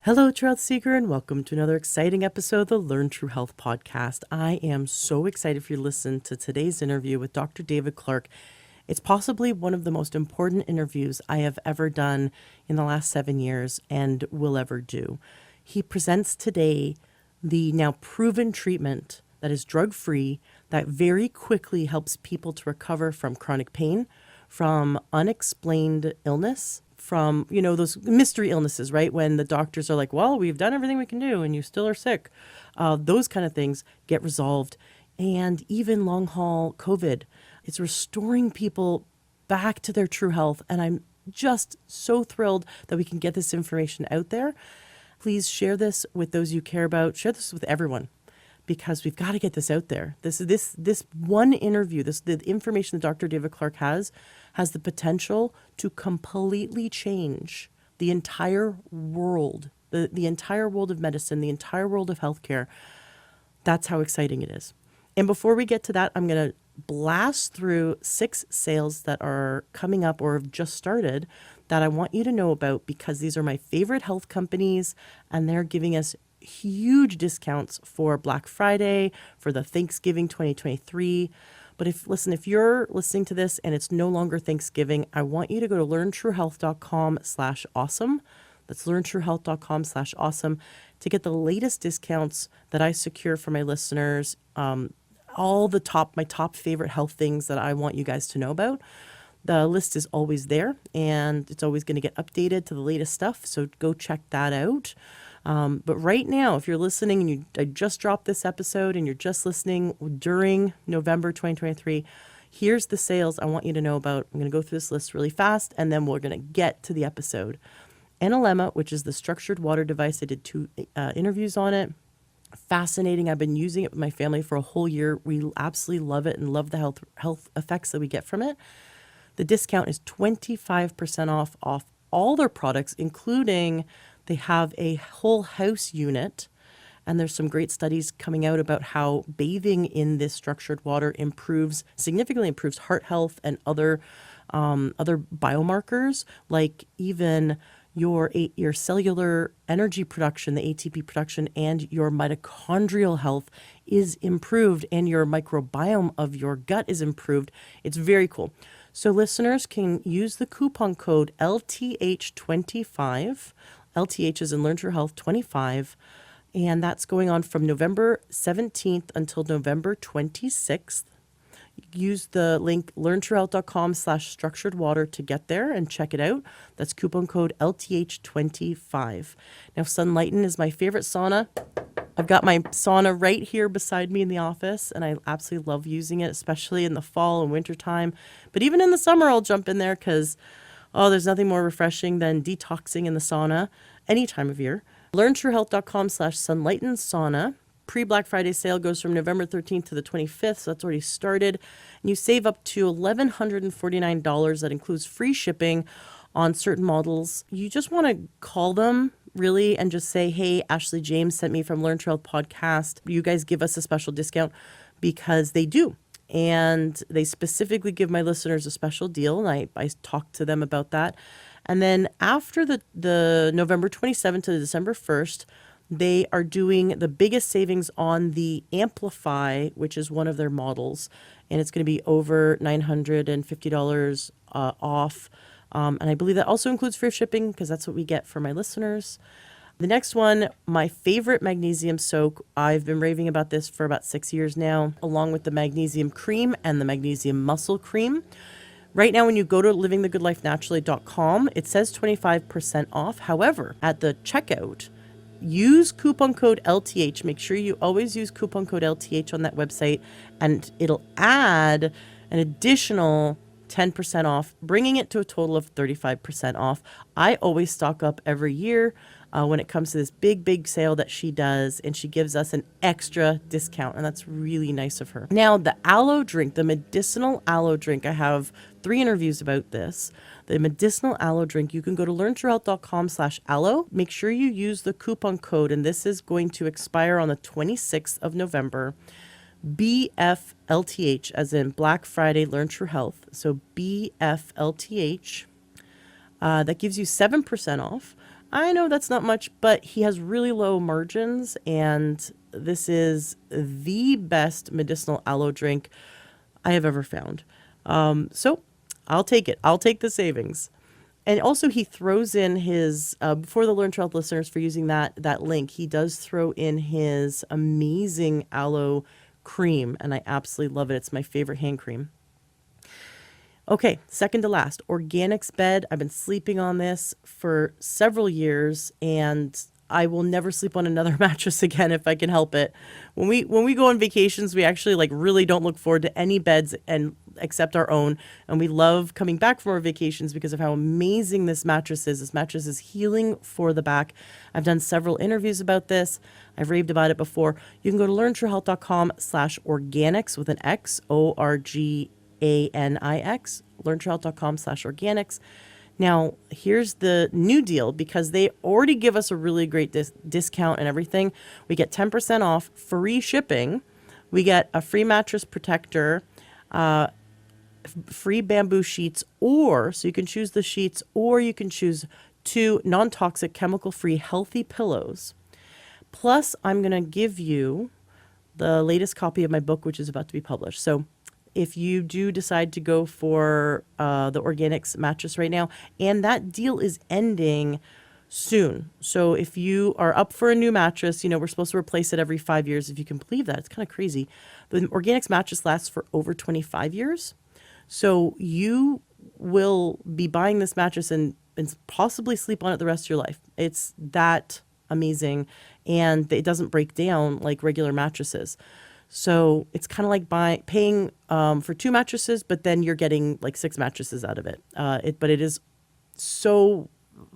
Hello, Truth Seeker, and welcome to another exciting episode of the Learn True Health podcast. I am so excited for you to listen to today's interview with Dr. David Clarke. It's possibly one of the most important interviews I have ever done in the last 7 years and will ever do. He presents today the now proven treatment that is drug-free, that very quickly helps people to recover from chronic pain, from unexplained illness, from, those mystery illnesses, right? When the doctors are like, well, we've done everything we can do and you still are sick. Those kind of things get resolved. And even long haul COVID, it's restoring people back to their true health. And I'm just so thrilled that we can get this information out there. Please share this with those you care about. Share this with everyone, because we've got to get this out there. This one interview, the information that Dr. David Clarke has the potential to completely change the entire world, the entire world of medicine, the entire world of healthcare. That's how exciting it is. And before we get to that, I'm going to blast through 6 sales that are coming up or have just started that I want you to know about, because these are my favorite health companies and they're giving us huge discounts for Black Friday, for the Thanksgiving 2023. But if you're listening to this and it's no longer Thanksgiving, I want you to go to learntruehealth.com/awesome. That's learntruehealth.com/awesome to get the latest discounts that I secure for my listeners. All my top favorite health things that I want you guys to know about. The list is always there and it's always going to get updated to the latest stuff. So go check that out. But right now, if you're listening and I just dropped this episode and you're just listening during November 2023, here's the sales I want you to know about. I'm going to go through this list really fast and then we're going to get to the episode. Analemma, which is the structured water device. I did 2 interviews on it. Fascinating. I've been using it with my family for a whole year. We absolutely love it and love the health effects that we get from it. The discount is 25% off all their products, including they have a whole house unit, and there's some great studies coming out about how bathing in this structured water significantly improves heart health and other biomarkers, like even your cellular energy production, the ATP production, and your mitochondrial health is improved, and your microbiome of your gut is improved. It's very cool. So listeners can use the coupon code LTH25. LTH is in Learn True Health 25, and that's going on from November 17th until November 26th. Use the link learntruehealth.com/structuredwater to get there and check it out. That's coupon code LTH25. Now, Sunlighten is my favorite sauna. I've got my sauna right here beside me in the office, and I absolutely love using it, especially in the fall and winter time. But even in the summer, I'll jump in there because there's nothing more refreshing than detoxing in the sauna any time of year. learntruehealth.com/sunlighten sauna. Pre-Black Friday sale goes from November 13th to the 25th, so that's already started. And you save up to $1,149. That includes free shipping on certain models. You just want to call them, really, and just say, hey, Ashley James sent me from Learn True Health podcast. You guys give us a special discount, because they do. And they specifically give my listeners a special deal, and I talked to them about that. And then after the November 27th to December 1st, they are doing the biggest savings on the Amplify, which is one of their models, and it's going to be over $950 off. And I believe that also includes free shipping, because that's what we get for my listeners. The next one, my favorite magnesium soak. I've been raving about this for about 6 years now, along with the magnesium cream and the magnesium muscle cream. Right now, when you go to livingthegoodlifenaturally.com, it says 25% off. However, at the checkout, use coupon code LTH. Make sure you always use coupon code LTH on that website, and it'll add an additional 10% off, bringing it to a total of 35% off. I always stock up every year when it comes to this big sale that she does, and she gives us an extra discount, and that's really nice of her. Now, the aloe drink, the medicinal aloe drink, I have 3 interviews about this. The medicinal aloe drink, you can go to learntruehealth.com/aloe. Make sure you use the coupon code, and this is going to expire on the 26th of November. BFLTH, as in Black Friday Learn True Health. So BFLTH, that gives you 7% off. I know that's not much, but he has really low margins, and this is the best medicinal aloe drink I have ever found. So I'll take it. I'll take the savings. And also, he throws in his for the Learn to Health listeners for using that link. He does throw in his amazing aloe cream, and I absolutely love it. It's my favorite hand cream. Okay, second to last, Organics bed. I've been sleeping on this for several years, and I will never sleep on another mattress again if I can help it. When we go on vacations, we actually like really don't look forward to any beds and except our own, and we love coming back from our vacations because of how amazing this mattress is. This mattress is healing for the back. I've done several interviews about this. I've raved about it before. You can go to learntruehealth.com/organics with an X, ORGANIX, learntruehealth.com/organics. Now, here's the new deal, because they already give us a really great discount and everything. We get 10% off, free shipping. We get a free mattress protector, free bamboo sheets, so you can choose the sheets, or you can choose 2 non-toxic, chemical-free, healthy pillows. Plus, I'm going to give you the latest copy of my book, which is about to be published. So if you do decide to go for the Organics mattress right now, and that deal is ending soon. So if you are up for a new mattress, we're supposed to replace it every 5 years. If you can believe that, it's kind of crazy. The Organics mattress lasts for over 25 years. So you will be buying this mattress and possibly sleep on it the rest of your life. It's that amazing, and it doesn't break down like regular mattresses. So it's kind of like paying for 2 mattresses, but then you're getting like 6 mattresses out of it. But it is so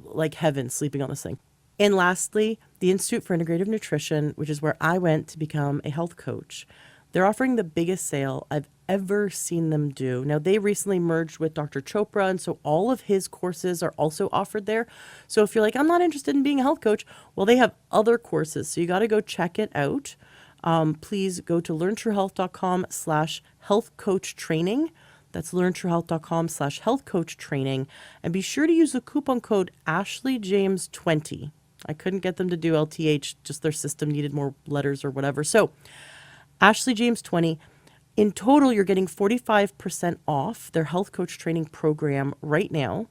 like heaven sleeping on this thing. And lastly, the Institute for Integrative Nutrition, which is where I went to become a health coach. They're offering the biggest sale I've ever seen them do. Now, they recently merged with Dr. Chopra, and so all of his courses are also offered there. So if you're like, I'm not interested in being a health coach, well, they have other courses. So you got to go check it out. Please go to learntruehealth.com/healthcoachtraining. That's learntruehealth.com/healthcoachtraining. And be sure to use the coupon code AshleyJames20. I couldn't get them to do LTH, just their system needed more letters or whatever. So AshleyJames20. In total, you're getting 45% off their health coach training program right now.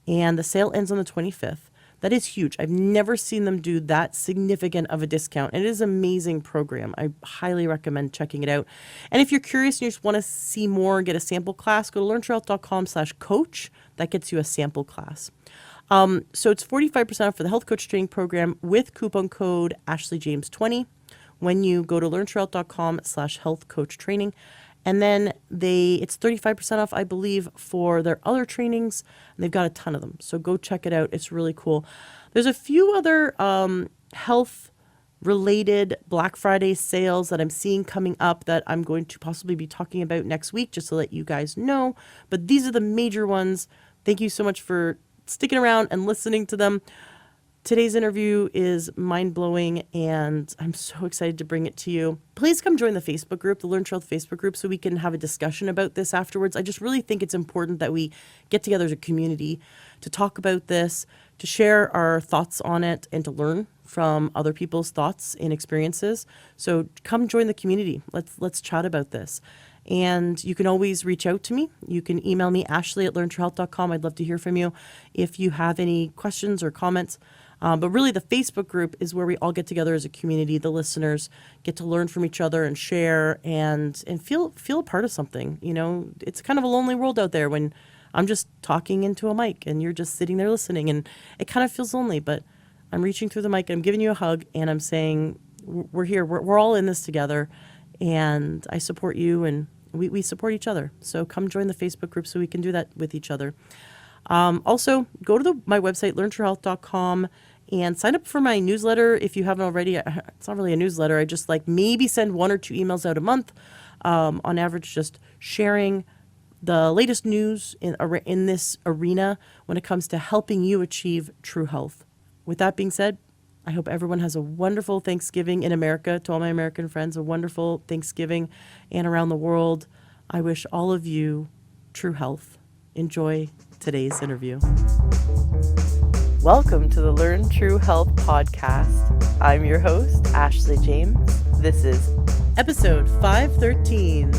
And the sale ends on the 25th. That is huge. I've never seen them do that significant of a discount. And it is an amazing program. I highly recommend checking it out. And if you're curious and you just want to see more and get a sample class, go to learntruehealth.com/coach. That gets you a sample class. So it's 45% off for the health coach training program with coupon code AshleyJames20 when you go to learntruehealth.com/healthcoachtraining. And then it's 35% off, I believe, for their other trainings. And they've got a ton of them. So go check it out. It's really cool. There's a few other health-related Black Friday sales that I'm seeing coming up that I'm going to possibly be talking about next week, just to let you guys know. But these are the major ones. Thank you so much for sticking around and listening to them. Today's interview is mind-blowing, and I'm so excited to bring it to you. Please come join the Facebook group, the Learn to Health Facebook group, so we can have a discussion about this afterwards. I just really think it's important that we get together as a community to talk about this, to share our thoughts on it, and to learn from other people's thoughts and experiences. So come join the community. Let's chat about this. And you can always reach out to me. You can email me, ashley@learntruehealth.com. I'd love to hear from you if you have any questions or comments. But really, the Facebook group is where we all get together as a community. The listeners get to learn from each other and share and feel a part of something. It's kind of a lonely world out there when I'm just talking into a mic and you're just sitting there listening. And it kind of feels lonely, but I'm reaching through the mic and I'm giving you a hug and I'm saying, we're here. We're all in this together. And I support you and we support each other. So come join the Facebook group so we can do that with each other. Also, go to my website, learntruehealth.com, and sign up for my newsletter if you haven't already. It's not really a newsletter. I just maybe send 1 or 2 emails out a month, on average, just sharing the latest news in this arena when it comes to helping you achieve true health. With that being said, I hope everyone has a wonderful Thanksgiving in America. To all my American friends, a wonderful Thanksgiving, and around the world, I wish all of you true health. Enjoy today's interview. Welcome to the Learn True Health podcast. I'm your host, Ashley James. This is episode 513.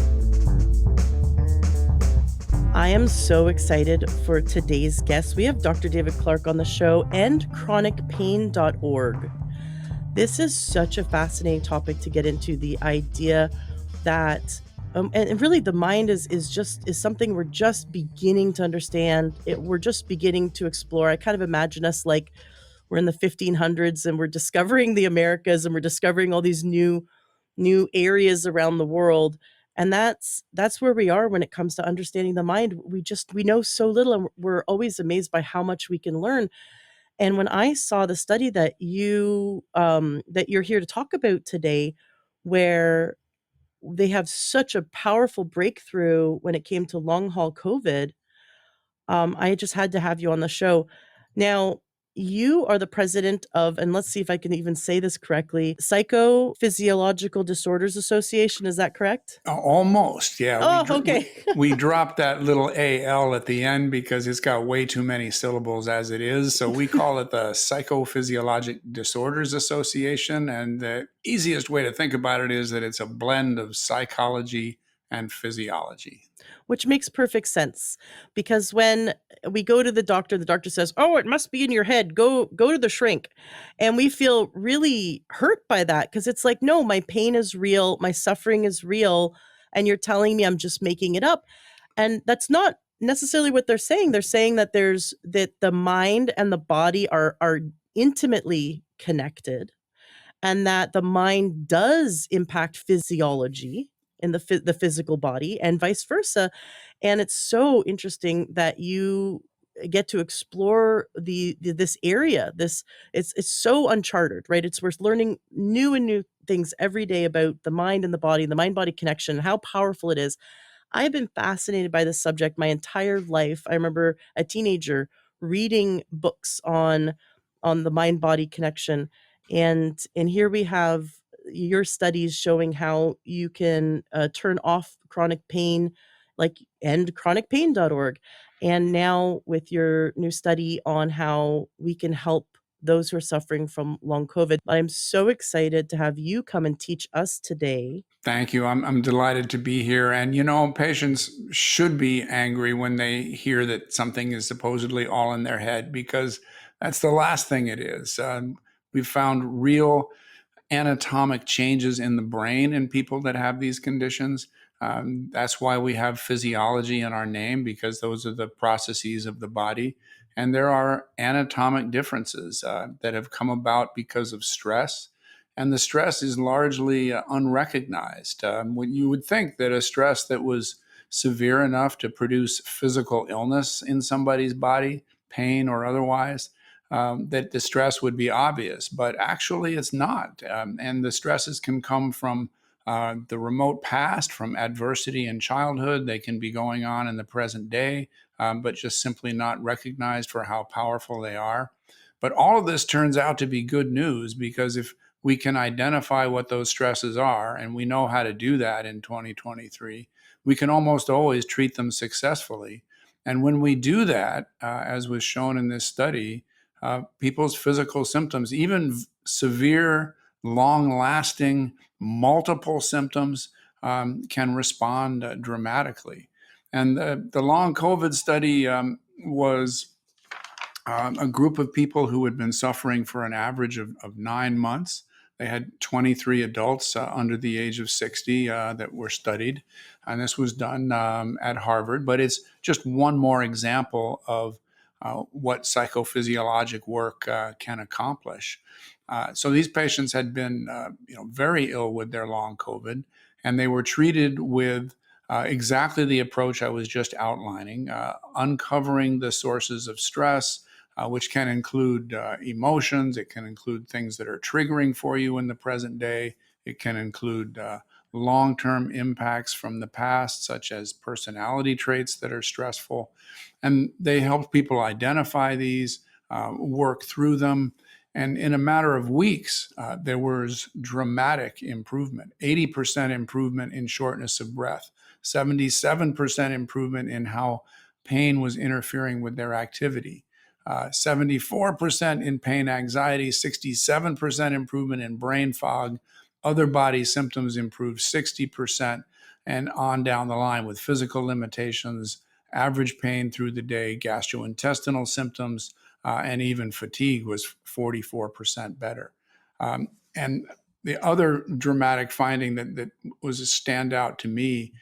I am so excited for today's guest. We have Dr. David Clarke on the show and chronicpain.org. This is such a fascinating topic to get into, the idea that and really the mind is something we're just beginning to understand. We're just beginning to explore. I kind of imagine us like we're in the 1500s and we're discovering the Americas and we're discovering all these new areas around the world. And that's where we are when it comes to understanding the mind. We know so little, and we're always amazed by how much we can learn. And when I saw the study that you're here to talk about today, where they have such a powerful breakthrough when it came to long haul COVID, I just had to have you on the show. Now, you are the president of, and let's see if I can even say this correctly, Psychophysiological Disorders Association. Is that correct? Almost, yeah. Oh, okay. We dropped that little AL at the end because it's got way too many syllables as it is. So we call it the Psychophysiologic Disorders Association. And the easiest way to think about it is that it's a blend of psychology and physiology. Which makes perfect sense, because when we go to the doctor says, "Oh, it must be in your head. Go to the shrink." And we feel really hurt by that, because it's like, "No, my pain is real, my suffering is real, and you're telling me I'm just making it up." And that's not necessarily what they're saying. They're saying that the mind and the body are intimately connected, and that the mind does impact physiology in the physical body and vice versa. And it's so interesting that you get to explore this area. It's so uncharted, right? We're learning new things every day about the mind and the body, the mind body connection, how powerful it is. I have been fascinated by this subject my entire life. I remember a teenager reading books on the mind body connection, and here we have your studies showing how you can turn off chronic pain, like, and chronicpain.org. And now with your new study on how we can help those who are suffering from long COVID. I'm so excited to have you come and teach us today. Thank you. I'm delighted to be here. And, patients should be angry when they hear that something is supposedly all in their head, because that's the last thing it is. We've found real anatomic changes in the brain in people that have these conditions. That's why we have physiology in our name, because those are the processes of the body. And there are anatomic differences that have come about because of stress. And the stress is largely unrecognized. When you would think that a stress that was severe enough to produce physical illness in somebody's body, pain or otherwise, that the stress would be obvious, but actually it's not. And the stresses can come from the remote past, from adversity in childhood. They can be going on in the present day, but just simply not recognized for how powerful they are. But all of this turns out to be good news, because if we can identify what those stresses are, and we know how to do that in 2023, we can almost always treat them successfully. And when we do that, as was shown in this study, people's physical symptoms, even severe, long-lasting, multiple symptoms, can respond dramatically. And the long COVID study was a group of people who had been suffering for an average of 9 months. They had 23 adults under the age of 60 that were studied. And this was done at Harvard. But it's just one more example of what psychophysiologic work can accomplish. So these patients had been very ill with their long COVID, and they were treated with exactly the approach I was just outlining, uncovering the sources of stress, which can include emotions. It can include things that are triggering for you in the present day. It can include long-term impacts from the past, such as personality traits that are stressful. And they help people identify these, work through them. And in a matter of weeks, there was dramatic improvement, 80% improvement in shortness of breath, 77% improvement in how pain was interfering with their activity. 74% in pain anxiety, 67% improvement in brain fog. Other body symptoms improved 60%, and on down the line with physical limitations, average pain through the day, gastrointestinal symptoms, and even fatigue was 44% better. And the other dramatic finding that was a standout to me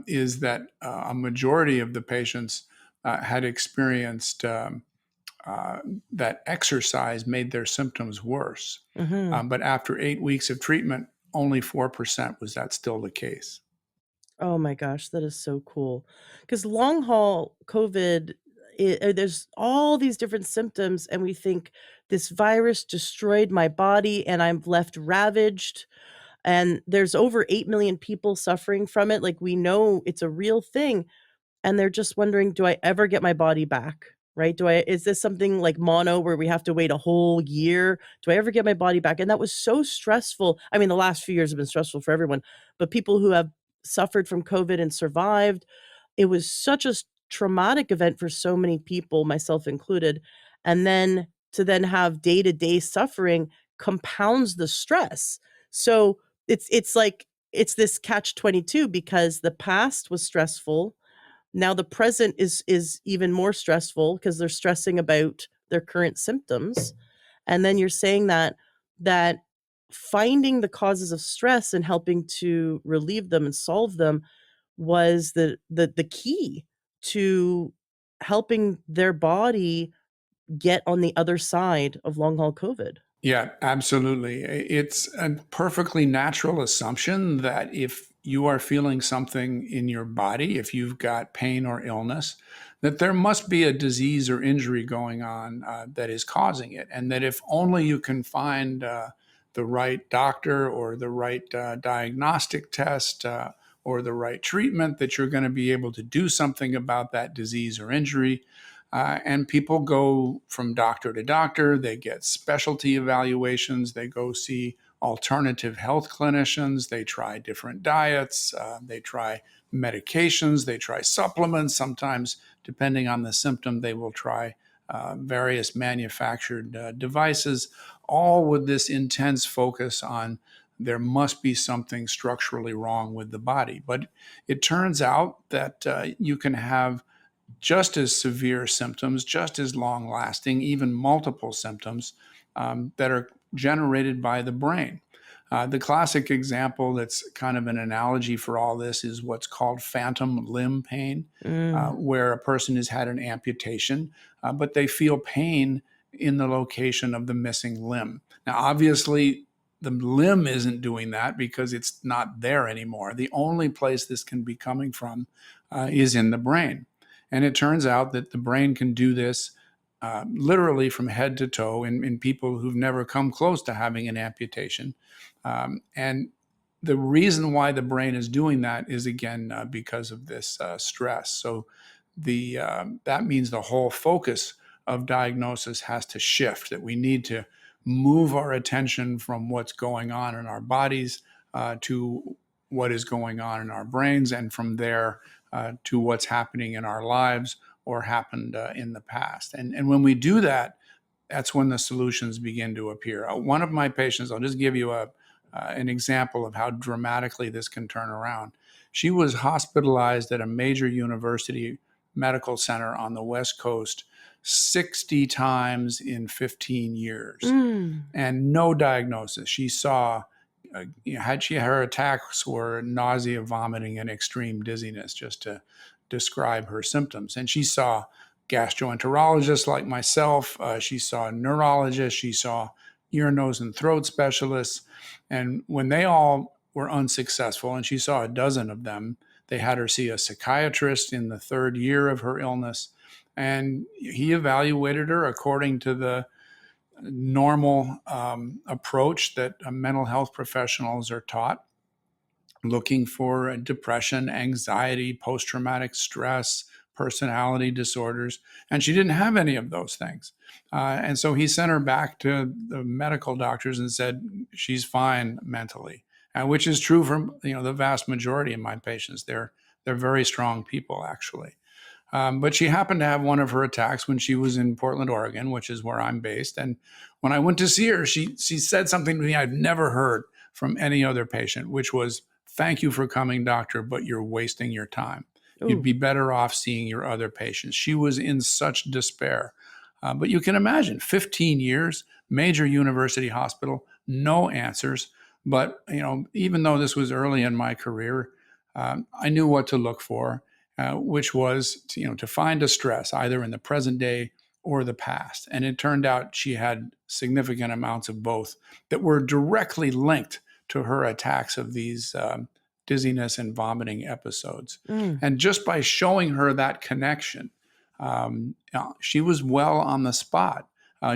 is that a majority of the patients had experienced that exercise made their symptoms worse. Hmm. But after 8 weeks of treatment, only 4% was that still the case. Oh my gosh, that is so cool. Because long haul COVID, there's all these different symptoms, and we think this virus destroyed my body and I'm left ravaged. And there's over 8 million people suffering from it. Like, we know it's a real thing. And they're just wondering, do I ever get my body back? Right? Is this something like mono where we have to wait a whole year? Do I ever get my body back? And that was so stressful. I mean, the last few years have been stressful for everyone, but people who have suffered from COVID and survived, it was such a traumatic event for so many people, myself included. And then to then have day-to-day suffering compounds the stress. So it's like it's this catch 22 because the past was stressful. Now the present is even more stressful because they're stressing about their current symptoms. And then you're saying that finding the causes of stress and helping to relieve them and solve them was the key to helping their body get on the other side of long haul COVID. Yeah, absolutely. It's a perfectly natural assumption that if you are feeling something in your body, if you've got pain or illness, that there must be a disease or injury going on that is causing it. And that if only you can find the right doctor or the right diagnostic test or the right treatment, that you're going to be able to do something about that disease or injury. And people go from doctor to doctor, they get specialty evaluations, they go see alternative health clinicians, they try different diets, they try medications, they try supplements. Sometimes, depending on the symptom, they will try various manufactured devices, all with this intense focus on there must be something structurally wrong with the body. But it turns out that you can have just as severe symptoms, just as long lasting, even multiple symptoms that are generated by the brain. The classic example that's kind of an analogy for all this is what's called phantom limb pain, Mm. where a person has had an amputation, but they feel pain in the location of the missing limb. Now, obviously, the limb isn't doing that because it's not there anymore. The only place this can be coming from is in the brain. And it turns out that the brain can do this literally from head to toe in people who've never come close to having an amputation. And the reason why the brain is doing that is, again, because of this stress. So that means the whole focus of diagnosis has to shift, that we need to move our attention from what's going on in our bodies to what is going on in our brains, and from there to what's happening in our lives or happened in the past. And when we do that, that's when the solutions begin to appear. One of my patients, I'll just give you an example of how dramatically this can turn around. She was hospitalized at a major university medical center on the West Coast 60 times in 15 years Mm. and no diagnosis. She saw her attacks were nausea, vomiting, and extreme dizziness, just to describe her symptoms. And she saw gastroenterologists like myself. She saw neurologists. She saw ear, nose, and throat specialists. And when they all were unsuccessful, and she saw a dozen of them, they had her see a psychiatrist in the third year of her illness. And he evaluated her according to the normal approach that mental health professionals are taught, looking for depression, anxiety, post traumatic stress, personality disorders. And she didn't have any of those things. And so he sent her back to the medical doctors and said, she's fine mentally, which is true for the vast majority of my patients. They're very strong people, actually. But she happened to have one of her attacks when she was in Portland, Oregon, which is where I'm based. And when I went to see her, she said something to me I've never heard from any other patient, which was, "Thank you for coming, doctor, but you're wasting your time. You'd Ooh. be better off seeing your other patients." She was in such despair. But you can imagine 15 years, major university hospital, no answers. But even though this was early in my career, I knew what to look for, which was to find a stress either in the present day or the past. And it turned out she had significant amounts of both that were directly linked to her attacks of these dizziness and vomiting episodes. Mm. And just by showing her that connection, she was well on the spot.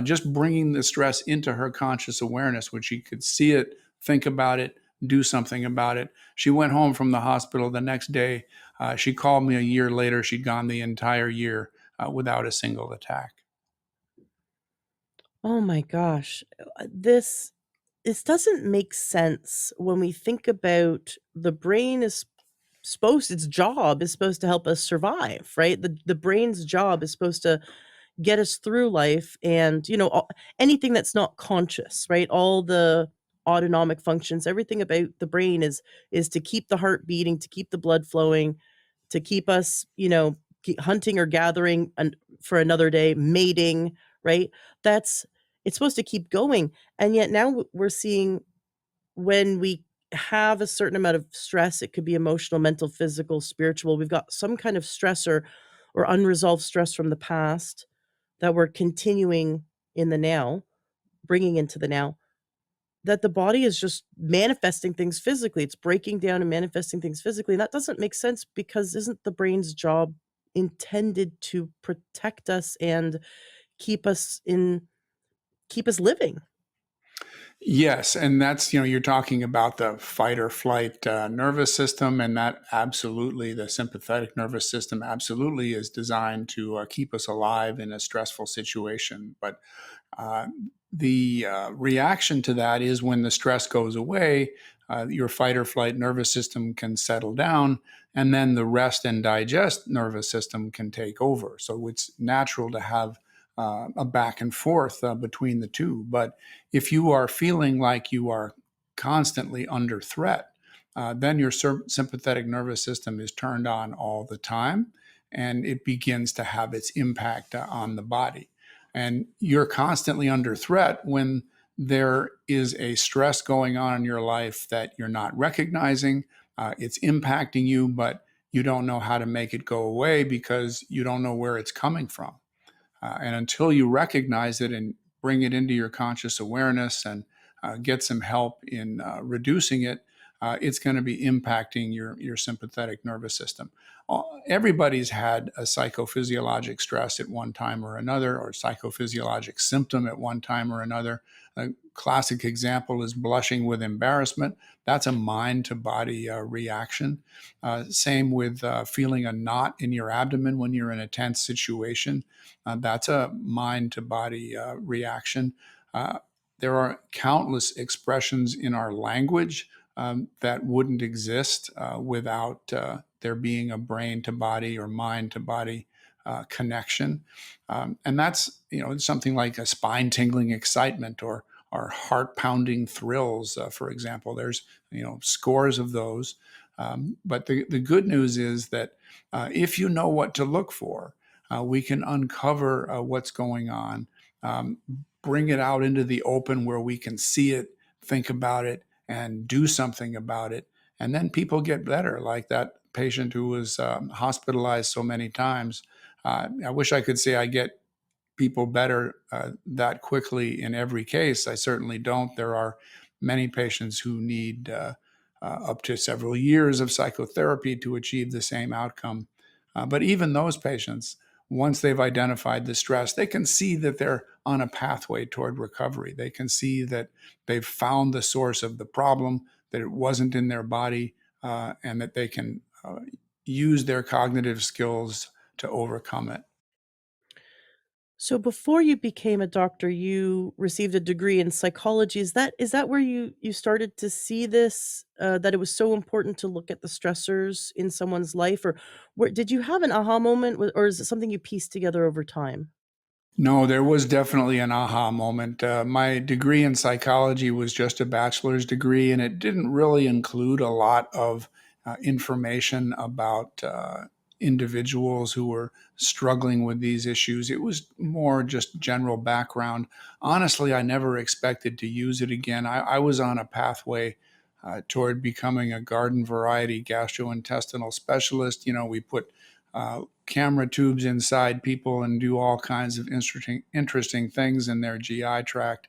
Just bringing the stress into her conscious awareness, when she could see it, think about it, do something about it. She went home from the hospital the next day. She called me a year later. She'd gone the entire year without a single attack. Oh my gosh. This doesn't make sense when we think about the brain is its job is supposed to help us survive, right? The brain's job is supposed to get us through life, and anything that's not conscious, right? All the autonomic functions, everything about the brain is to keep the heart beating, to keep the blood flowing, to keep us, keep hunting or gathering and for another day, mating, right? That's It's supposed to keep going. And yet now we're seeing, when we have a certain amount of stress, it could be emotional, mental, physical, spiritual. We've got some kind of stressor or unresolved stress from the past that we're continuing in the now, bringing into the now, that the body is just manifesting things physically. It's breaking down and manifesting things physically. And that doesn't make sense, because isn't the brain's job intended to protect us and keep us in keep us living? Yes, and that's, you're talking about the fight or flight nervous system, and that absolutely, the sympathetic nervous system absolutely is designed to keep us alive in a stressful situation. But uh, the reaction to that is, when the stress goes away, your fight or flight nervous system can settle down, and then the rest and digest nervous system can take over. So it's natural to have a back and forth between the two. But if you are feeling like you are constantly under threat, then your sympathetic nervous system is turned on all the time, and it begins to have its impact on the body. And you're constantly under threat when there is a stress going on in your life that you're not recognizing. It's impacting you, but you don't know how to make it go away because you don't know where it's coming from. And until you recognize it and bring it into your conscious awareness and get some help in reducing it, it's going to be impacting your sympathetic nervous system. Everybody's had a psychophysiologic stress at one time or another, or psychophysiologic symptom at one time or another. A classic example is blushing with embarrassment. That's a mind to body reaction. Same with feeling a knot in your abdomen when you're in a tense situation. That's a mind to body reaction. Uh, there are countless expressions in our language that wouldn't exist without there being a brain to body or mind to body connection. And that's, something like a spine tingling excitement, or heart pounding thrills, for example. There's, scores of those. But the good news is that if you know what to look for, we can uncover what's going on, um, bring it out into the open where we can see it, think about it, and do something about it. And then people get better, like that patient who was hospitalized so many times. I wish I could say I get people better that quickly in every case. I certainly don't. There are many patients who need up to several years of psychotherapy to achieve the same outcome. But even those patients, once they've identified the stress, they can see that they're on a pathway toward recovery. They can see that they've found the source of the problem, that it wasn't in their body, and that they can use their cognitive skills to overcome it. So before you became a doctor, you received a degree in psychology. Is that where you started to see this, that it was so important to look at the stressors in someone's life, or where did you have an aha moment, or is it something you pieced together over time? No, there was definitely an aha moment. My degree in psychology was just a bachelor's degree, and it didn't really include a lot of information about individuals who were struggling with these issues. It was more just general background. Honestly, I never expected to use it again. I was on a pathway toward becoming a garden variety gastrointestinal specialist. You know, we put camera tubes inside people and do all kinds of interesting things in their GI tract.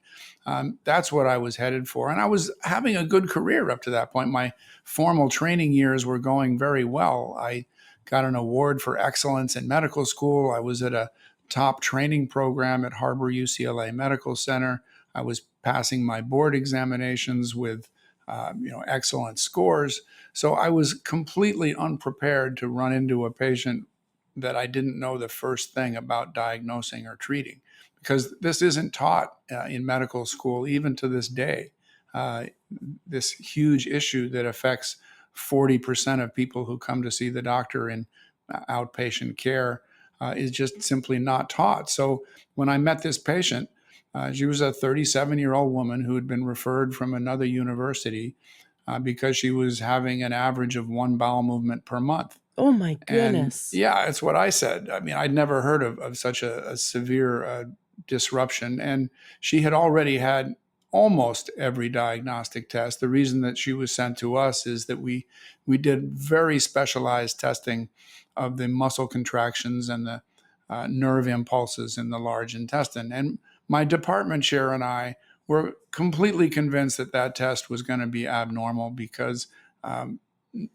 That's what I was headed for. And I was having a good career up to that point. My formal training years were going very well. I got an award for excellence in medical school. I was at a top training program at Harbor UCLA Medical Center. I was passing my board examinations with excellent scores. So I was completely unprepared to run into a patient that I didn't know the first thing about diagnosing or treating, because this isn't taught in medical school, even to this day. Uh, this huge issue that affects 40% of people who come to see the doctor in outpatient care is just simply not taught. So when I met this patient, she was a 37-year-old woman who had been referred from another university because she was having an average of one bowel movement per month. Oh my And goodness. yeah, it's what I said. I mean, I'd never heard of such a severe disruption. And she had already had almost every diagnostic test. The reason that she was sent to us is that we did very specialized testing of the muscle contractions and the nerve impulses in the large intestine. And my department chair and I were completely convinced that that test was going to be abnormal because um,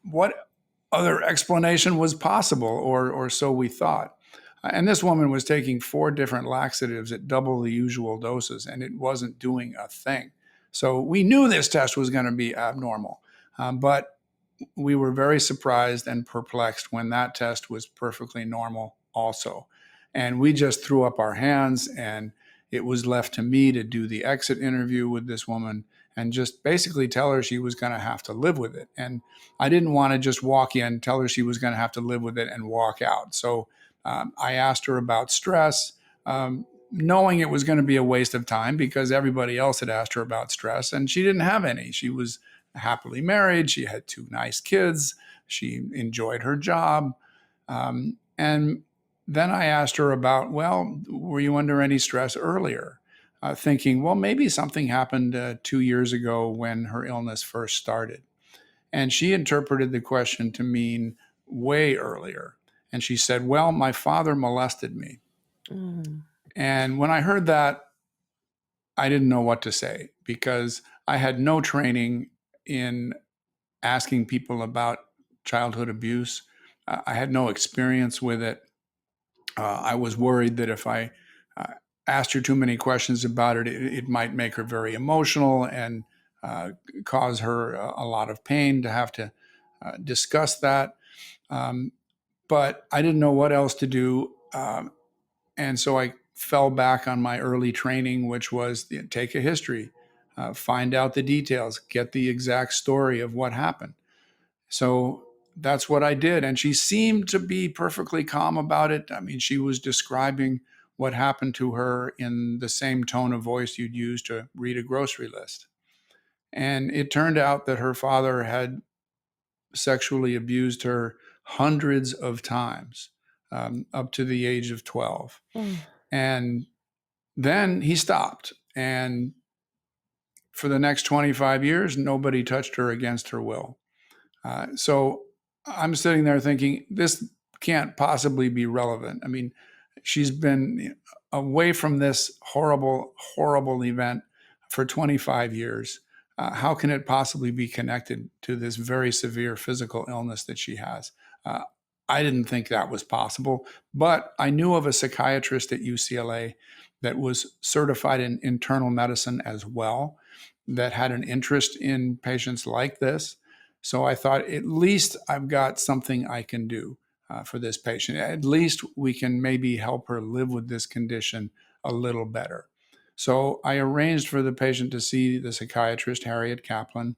what other explanation was possible, or so we thought. And this woman was taking 4 different laxatives at double the usual doses, and it wasn't doing a thing. So we knew this test was going to be abnormal, but we were very surprised and perplexed when that test was perfectly normal also. And we just threw up our hands, and it was left to me to do the exit interview with this woman and just basically tell her she was going to have to live with it. And I didn't want to just walk in, tell her she was going to have to live with it, and walk out. So I asked her about stress, knowing it was going to be a waste of time because everybody else had asked her about stress, and she didn't have any. She was happily married. She had 2 nice kids. She enjoyed her job. And then I asked her about, well, were you under any stress earlier? Thinking, well, maybe something happened 2 years ago when her illness first started. And she interpreted the question to mean way earlier. And she said, well, my father molested me. Mm. And when I heard that, I didn't know what to say because I had no training in asking people about childhood abuse. I had no experience with it. I was worried that if I uh, asked her too many questions about it, it might make her very emotional and uh, cause her a lot of pain to have to discuss that. Um, but I didn't know what else to do. And so I fell back on my early training, which was take a history, find out the details, get the exact story of what happened. So that's what I did. And she seemed to be perfectly calm about it. I mean, she was describing what happened to her in the same tone of voice you'd use to read a grocery list. And it turned out that her father had sexually abused her hundreds of times up to the age of 12. Oh. And then he stopped. And for the next 25 years, nobody touched her against her will. So I'm sitting there thinking, this can't possibly be relevant. I mean, she's been away from this horrible, horrible event for 25 years. How can it possibly be connected to this very severe physical illness that she has? Uh, I didn't think that was possible, but I knew of a psychiatrist at UCLA that was certified in internal medicine as well, that had an interest in patients like this. So I thought, at least I've got something I can do. for this patient. At least we can maybe help her live with this condition a little better. So I arranged for the patient to see the psychiatrist, Harriet Kaplan,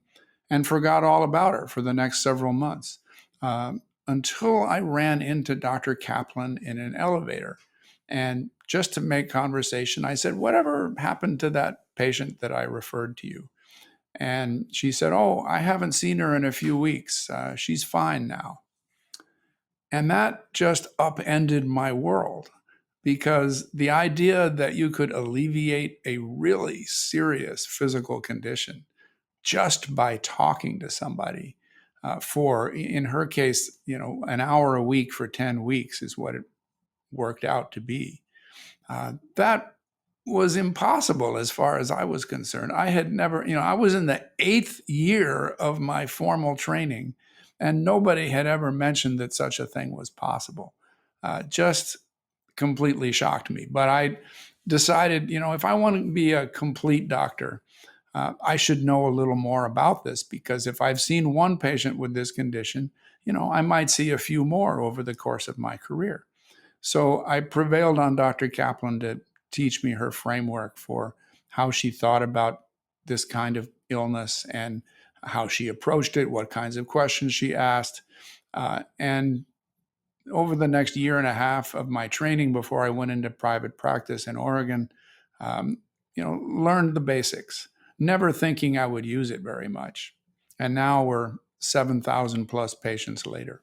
and forgot all about her for the next several months until I ran into Dr. Kaplan in an elevator. And just to make conversation, I said, "Whatever happened to that patient that I referred to you?" And she said, "Oh, I haven't seen her in a few weeks. She's fine now." And that just upended my world, because the idea that you could alleviate a really serious physical condition just by talking to somebody for, in her case, an hour a week for 10 weeks is what it worked out to be. That was impossible as far as I was concerned. I had never, I was in the 8th year of my formal training, and nobody had ever mentioned that such a thing was possible. Just completely shocked me. But I decided, if I want to be a complete doctor, I should know a little more about this, because if I've seen one patient with this condition, I might see a few more over the course of my career. So I prevailed on Dr. Kaplan to teach me her framework for how she thought about this kind of illness and how she approached it, what kinds of questions she asked. And over the next year and a half of my training before I went into private practice in Oregon, learned the basics, never thinking I would use it very much. And now we're 7,000 plus patients later.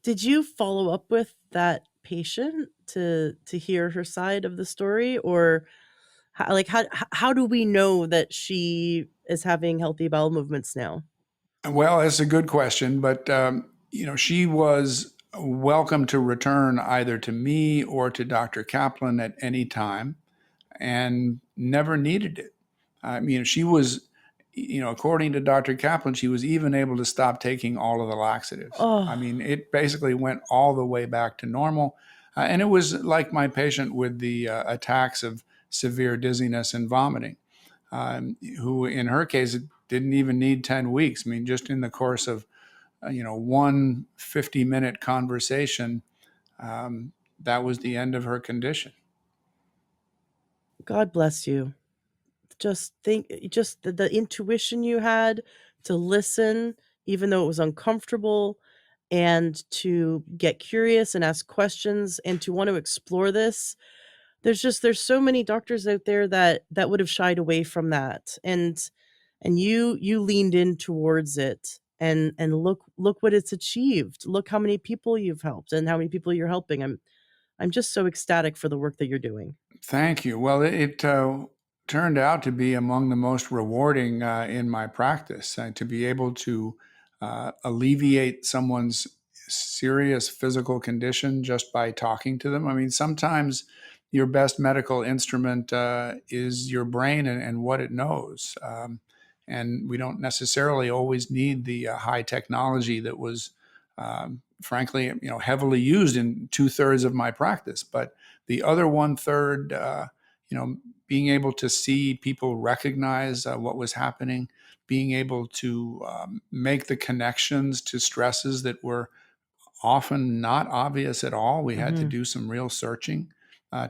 Did you follow up with that patient to hear her side of the story, or how do we know that she is having healthy bowel movements now? Well, it's a good question, but she was welcome to return either to me or to Dr. Kaplan at any time, and never needed it. She was, according to Dr. Kaplan, she was even able to stop taking all of the laxatives. Oh, It basically went all the way back to normal. And it was like my patient with the attacks of severe dizziness and vomiting, who in her case it didn't even need 10 weeks. Just in the course of, one 50-minute conversation, that was the end of her condition. God bless you. Just the intuition you had to listen, even though it was uncomfortable, and to get curious and ask questions and to want to explore this. There's so many doctors out there that would have shied away from that, and you leaned in towards it, and look what it's achieved. Look how many people you've helped and how many people you're helping. I'm just so ecstatic for the work that you're doing. Thank you. Well, it turned out to be among the most rewarding in my practice, to be able to alleviate someone's serious physical condition just by talking to them. Sometimes your best medical instrument is your brain and what it knows. And we don't necessarily always need the high technology that was, frankly, heavily used in 2/3 of my practice. But the other 1/3, being able to see people recognize what was happening, being able to make the connections to stresses that were often not obvious at all. We had to Mhm. do some real searching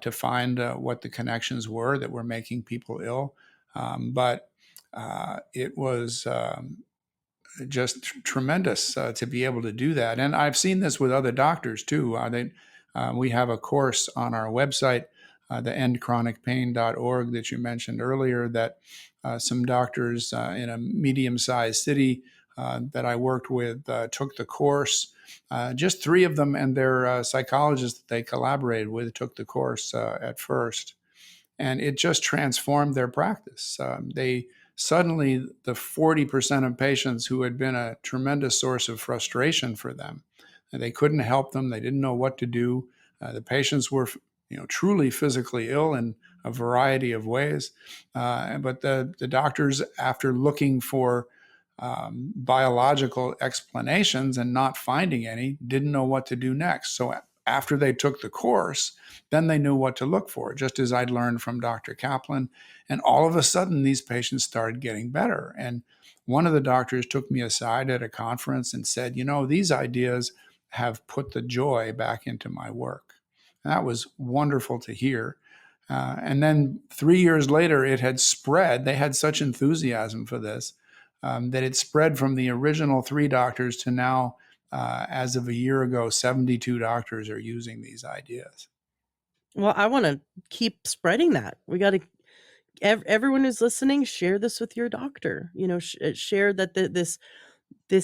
to find what the connections were that were making people ill. But it was just tremendous to be able to do that. And I've seen this with other doctors too. We have a course on our website, the endchronicpain.org, that you mentioned earlier, that some doctors in a medium-sized city that I worked with took the course. Just 3 of them and their psychologists that they collaborated with took the course at first. And it just transformed their practice. They suddenly, the 40% of patients who had been a tremendous source of frustration for them, and they couldn't help them, they didn't know what to do. The patients were, truly physically ill in a variety of ways. But the doctors, after looking for biological explanations and not finding any, didn't know what to do next. So after they took the course, then they knew what to look for, just as I'd learned from Dr. Kaplan. And all of a sudden, these patients started getting better. And one of the doctors took me aside at a conference and said, you know, these ideas have put the joy back into my work. And that was wonderful to hear. And then 3 years later, it had spread. They had such enthusiasm for this that it spread from the original 3 doctors to now, as of a year ago, 72 doctors are using these ideas. Well, I want to keep spreading that. We got to everyone who's listening, share this with your doctor. You know, share that this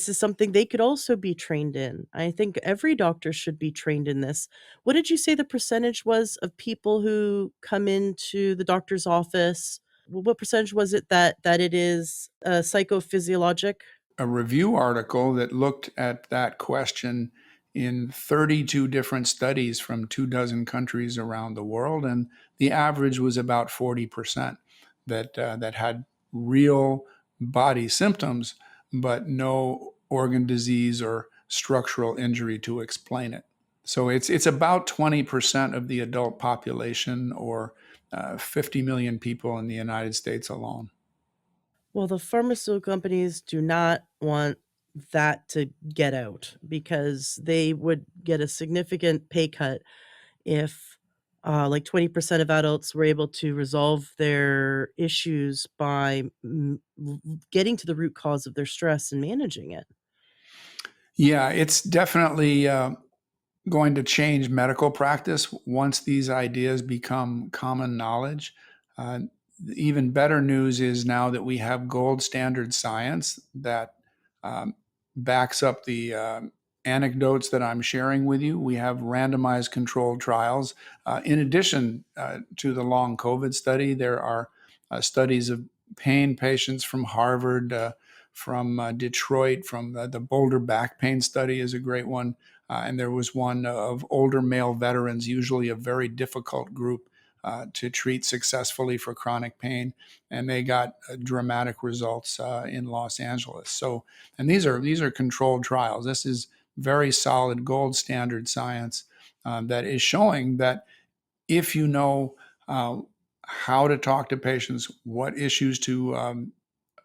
is something they could also be trained in. I think every doctor should be trained in this. What did you say the percentage was of people who come into the doctor's office? What percentage was it that it is psychophysiologic? A review article that looked at that question in 32 different studies from 24 countries around the world, and the average was about 40% that had real body symptoms, but no organ disease or structural injury to explain it. So it's about 20% of the adult population, or 50 million people in the United States alone. Well, the pharmaceutical companies do not want that to get out because they would get a significant pay cut if like 20% of adults were able to resolve their issues by getting to the root cause of their stress and managing it. Yeah, it's definitely going to change medical practice once these ideas become common knowledge. Uh, Even better news is now that we have gold standard science that um, backs up the anecdotes that I'm sharing with you. We have randomized controlled trials. In addition to the long COVID study, there are studies of pain patients from Harvard, from Detroit, from the Boulder back pain study is a great one. And there was one of older male veterans, usually a very difficult group to treat successfully for chronic pain, and they got dramatic results in Los Angeles. So, and these are controlled trials. This is very solid gold standard science that is showing that if you know how to talk to patients, what issues to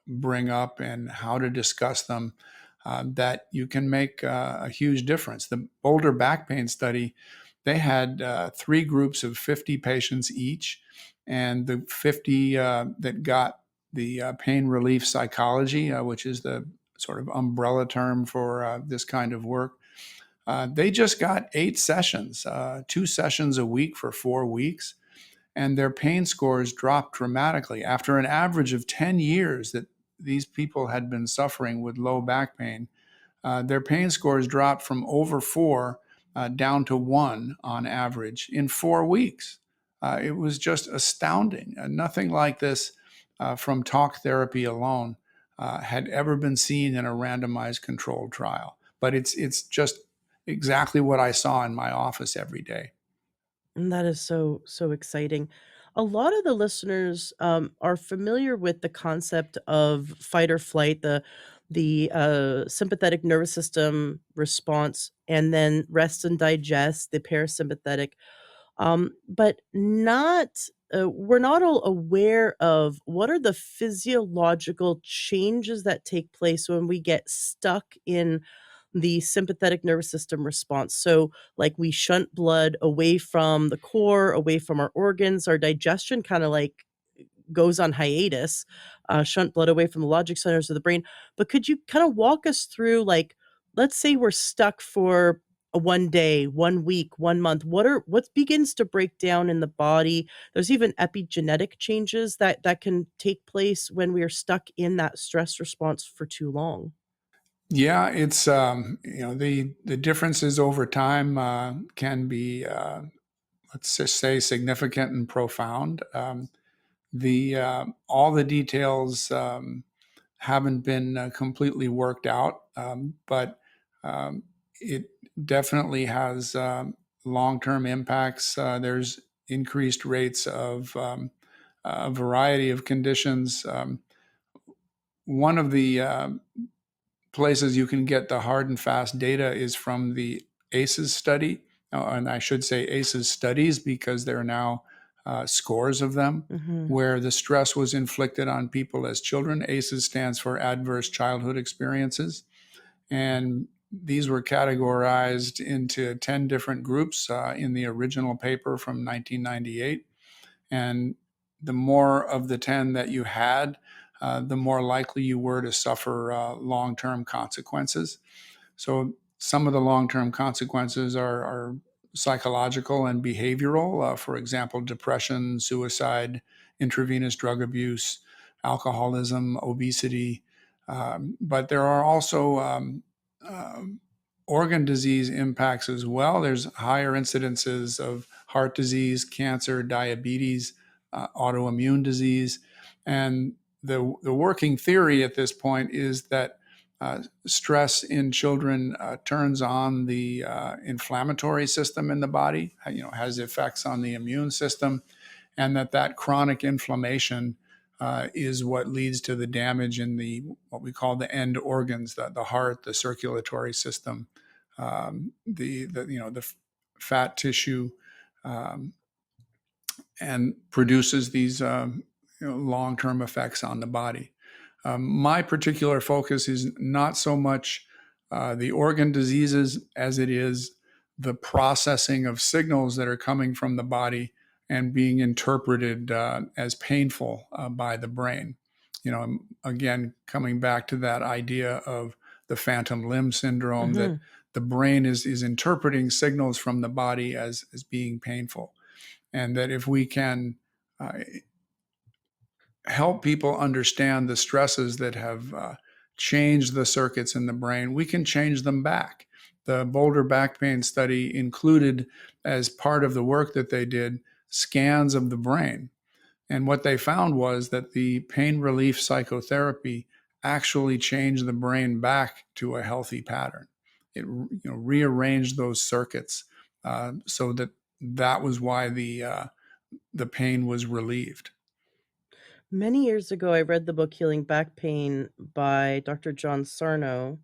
bring up, and how to discuss them, that you can make a huge difference. The Boulder back pain study, they had 3 groups of 50 patients each, and the 50 that got the pain relief psychology, which is the sort of umbrella term for this kind of work, they just got 8 sessions, 2 sessions a week for 4 weeks, and their pain scores dropped dramatically. After an average of 10 years that these people had been suffering with low back pain, their pain scores dropped from over 4 down to 1 on average in 4 weeks. It was just astounding. Nothing like this from talk therapy alone had ever been seen in a randomized controlled trial. But it's just exactly what I saw in my office every day. And that is so exciting. A lot of the listeners are familiar with the concept of fight or flight, the sympathetic nervous system response, and then rest and digest, the parasympathetic. But not we're not all aware of what are the physiological changes that take place when we get stuck in the sympathetic nervous system response. So, like, we shunt blood away from the core, away from our organs, our digestion kind of like goes on hiatus, shunt blood away from the logic centers of the brain. But could you kind of walk us through, like, let's say we're stuck for a 1 day, 1 week, 1 month. What begins to break down in the body? There's even epigenetic changes that can take place when we are stuck in that stress response for too long. Yeah, it's the differences over time can be, let's just say, significant and profound. The All the details haven't been completely worked out, but um, it definitely has long-term impacts. There's increased rates of a variety of conditions. One of the places you can get the hard and fast data is from the ACEs study. and I should say ACEs studies, because there are now scores of them, Mm-hmm. where the stress was inflicted on people as children. ACEs stands for Adverse Childhood Experiences. And these were categorized into 10 different groups in the original paper from 1998. And the more of the 10 that you had, the more likely you were to suffer long term consequences. So some of the long-term consequences are psychological and behavioral. For example, depression, suicide, intravenous drug abuse, alcoholism, obesity. But there are also um, organ disease impacts as well. There's higher incidences of heart disease, cancer, diabetes, autoimmune disease. And the working theory at this point is that stress in children turns on the inflammatory system in the body, has effects on the immune system, and that chronic inflammation is what leads to the damage in the what we call the end organs, the heart, the circulatory system, the fat tissue, um, and produces these long-term effects on the body. My particular focus is not so much the organ diseases as it is the processing of signals that are coming from the body and being interpreted as painful by the brain. Again, coming back to that idea of the phantom limb syndrome, Mm-hmm. that the brain is interpreting signals from the body as being painful. And that if we can uh, help people understand the stresses that have changed the circuits in the brain, we can change them back. The Boulder back pain study included, as part of the work that they did, scans of the brain. And what they found was that the pain relief psychotherapy actually changed the brain back to a healthy pattern. It rearranged those circuits so that was why the pain was relieved. Many years ago, I read the book Healing Back Pain by Dr. John Sarno,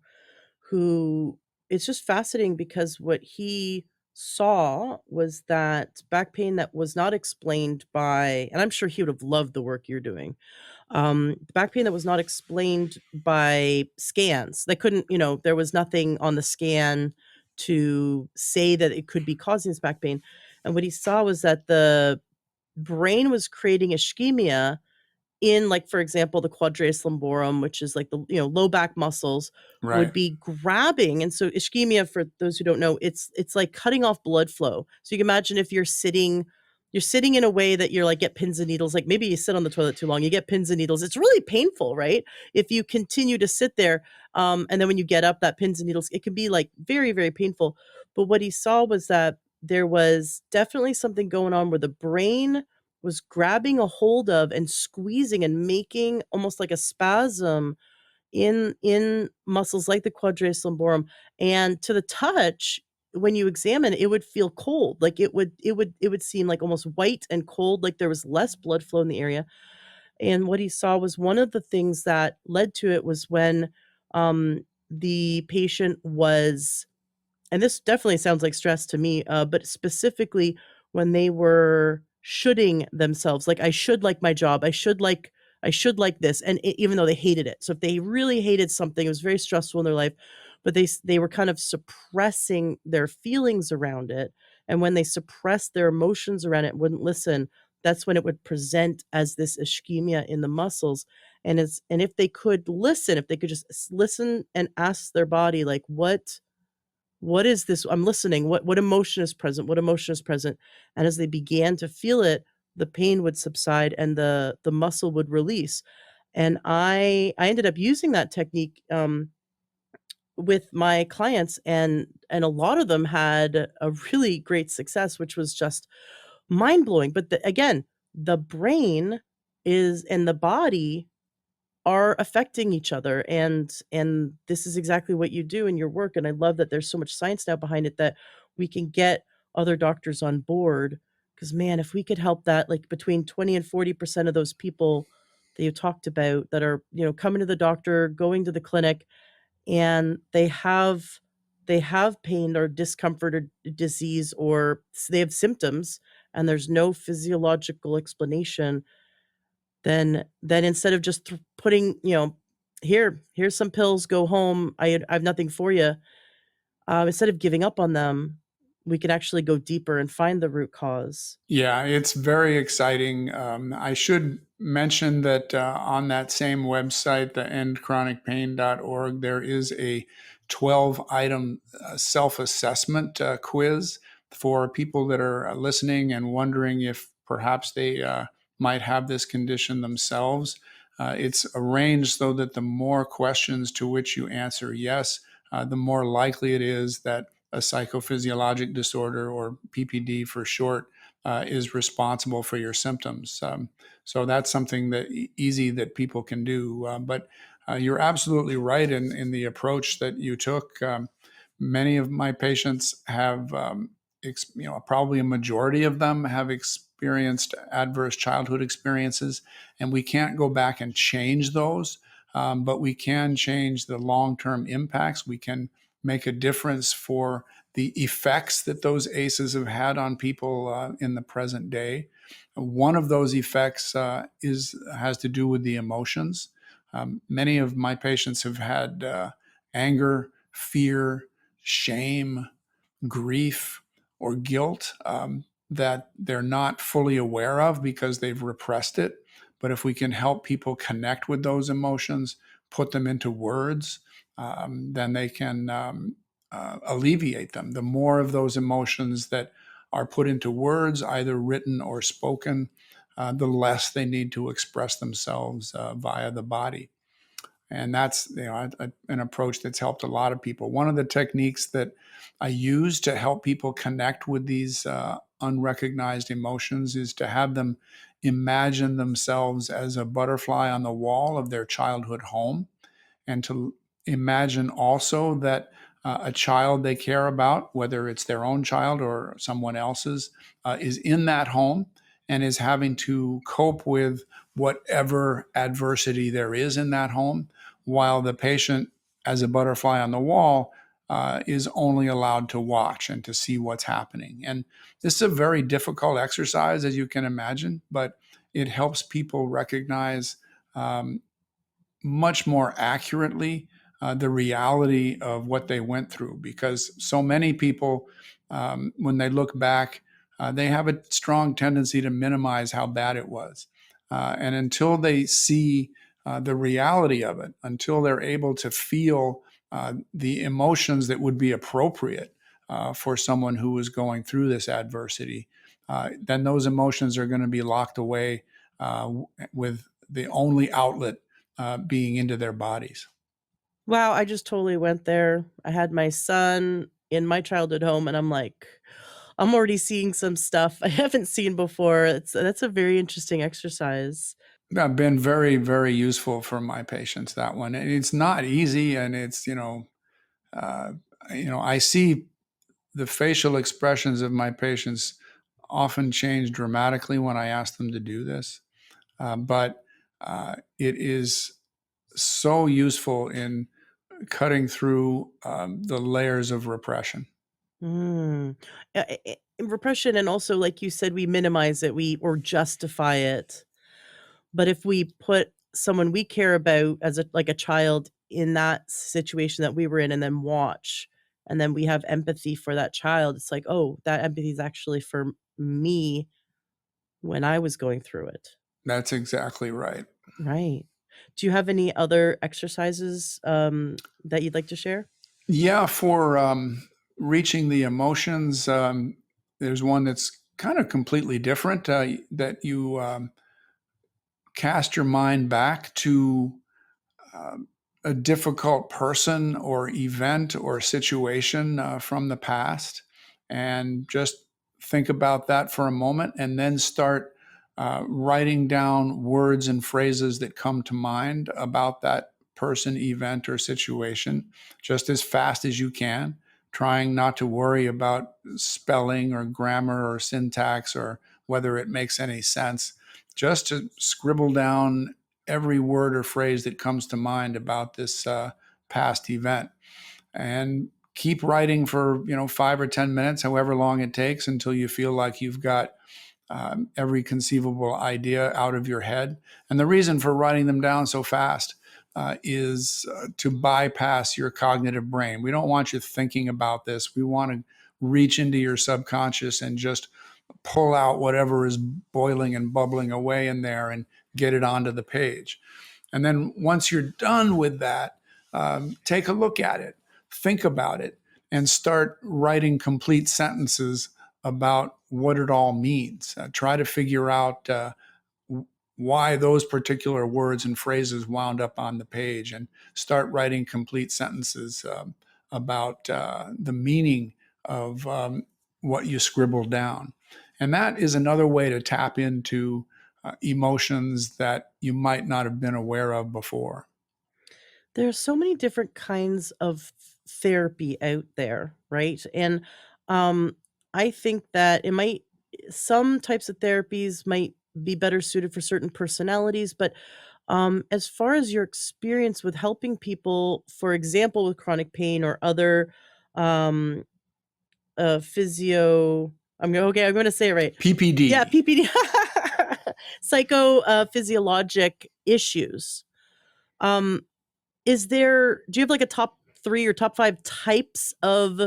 who it's just fascinating because what he saw was that back pain that was not explained by, and I'm sure he would have loved the work you're doing, back pain that was not explained by scans. They couldn't, there was nothing on the scan to say that it could be causing this back pain. And what he saw was that the brain was creating ischemia in, like, for example, the quadratus lumborum, which is like the, low back muscles would Right. be grabbing. And so ischemia, for those who don't know, it's like cutting off blood flow. So you can imagine if you're sitting in a way that you're like get pins and needles, like maybe you sit on the toilet too long, you get pins and needles. It's really painful, right? If you continue to sit there, and then when you get up, that pins and needles, it can be like very, very painful. But what he saw was that there was definitely something going on where the brain was grabbing a hold of and squeezing and making almost like a spasm in muscles like the quadratus lumborum, and to the touch, when you examine it would feel cold, like it would seem like almost white and cold, like there was less blood flow in the area. And what he saw was one of the things that led to it was when the patient was, and this definitely sounds like stress to me, but specifically when they were shoulding themselves, like, "I should like my job. I should like this," and even though they hated it. So if they really hated something, it was very stressful in their life, but they were kind of suppressing their feelings around it, and when they suppressed their emotions around it, wouldn't listen, that's when it would present as this ischemia in the muscles. And if they could listen, if they could just listen and ask their body, like, what is this? I'm listening. What emotion is present? What emotion is present? And as they began to feel it, the pain would subside and the muscle would release. And I ended up using that technique with my clients, and a lot of them had a really great success, which was just mind blowing. But again, the brain is and the body are affecting each other, and this is exactly what you do in your work, and I love that there's so much science now behind it that we can get other doctors on board. Because, man, if we could help that, like, between 20 and 40% of those people that you talked about that are, coming to the doctor, going to the clinic, and they have pain or discomfort or disease, or they have symptoms and there's no physiological explanation, then instead of just putting, here's some pills, go home, I have nothing for you. Instead of giving up on them, we can actually go deeper and find the root cause. Yeah, it's very exciting. I should mention that on that same website, the endchronicpain.org, there is a 12-item self-assessment quiz for people that are listening and wondering if perhaps they might have this condition themselves. It's arranged so that the more questions to which you answer yes, the more likely it is that a psychophysiologic disorder, or PPD for short, is responsible for your symptoms. So that's something that easy that people can do. But you're absolutely right in the approach that you took. Many of my patients have, probably a majority of them have experienced adverse childhood experiences, and we can't go back and change those. But we can change the long-term impacts. We can make a difference for the effects that those ACEs have had on people in the present day. One of those effects has to do with the emotions. Many of my patients have had anger, fear, shame, grief, or guilt that they're not fully aware of because they've repressed it. But if we can help people connect with those emotions, put them into words, then they can alleviate them. The more of those emotions that are put into words, either written or spoken, the less they need to express themselves via the body. And that's an approach that's helped a lot of people. One of the techniques that I use to help people connect with these unrecognized emotions is to have them imagine themselves as a butterfly on the wall of their childhood home, and to imagine also that a child they care about, whether it's their own child or someone else's, is in that home and is having to cope with whatever adversity there is in that home, while the patient, as a butterfly on the wall, is only allowed to watch and to see what's happening. And this is a very difficult exercise, as you can imagine, but it helps people recognize much more accurately the reality of what they went through, because so many people, when they look back, they have a strong tendency to minimize how bad it was. And until they see the reality of it, until they're able to feel the emotions that would be appropriate for someone who is going through this adversity, then those emotions are going to be locked away with the only outlet being into their bodies. Wow, I just totally went there. I had my son in my childhood home, and I'm like, I'm already seeing some stuff I haven't seen before. That's a very interesting exercise. Been very, very useful for my patients, that one. And it's not easy, and it's, uh, I see the facial expressions of my patients often change dramatically when I ask them to do this. But it is so useful in cutting through the layers of repression. Mm. Repression, and also, like you said, we minimize it, we or justify it. But if we put someone we care about as a child in that situation that we were in, and then watch, and then we have empathy for that child, it's like, "Oh, that empathy is actually for me when I was going through it." That's exactly right. Right. Do you have any other exercises, that you'd like to share? Yeah, for reaching the emotions, there's one that's kind of completely different, that you cast your mind back to um, a difficult person or event or situation from the past, and just think about that for a moment, and then start writing down words and phrases that come to mind about that person, event, or situation, just as fast as you can, trying not to worry about spelling or grammar or syntax or whether it makes any sense, just to scribble down every word or phrase that comes to mind about this past event, and keep writing for 5 or 10 minutes, however long it takes, until you feel like you've got every conceivable idea out of your head. And the reason for writing them down so fast is to bypass your cognitive brain. We don't want you thinking about this. We want to reach into your subconscious and just pull out whatever is boiling and bubbling away in there and get it onto the page. And then once you're done with that, take a look at it, think about it, and start writing complete sentences about what it all means. Try to figure out why those particular words and phrases wound up on the page, and start writing complete sentences about the meaning of what you scribbled down. And that is another way to tap into emotions that you might not have been aware of before. There are so many different kinds of therapy out there, right? And um, I think that some types of therapies might be better suited for certain personalities, but as far as your experience with helping people, for example, with chronic pain or other um, physio, I'm going to say it right. Yeah, PPD. PPD, psychophysiologic issues. Um, do you have like a top 3 or top 5 types of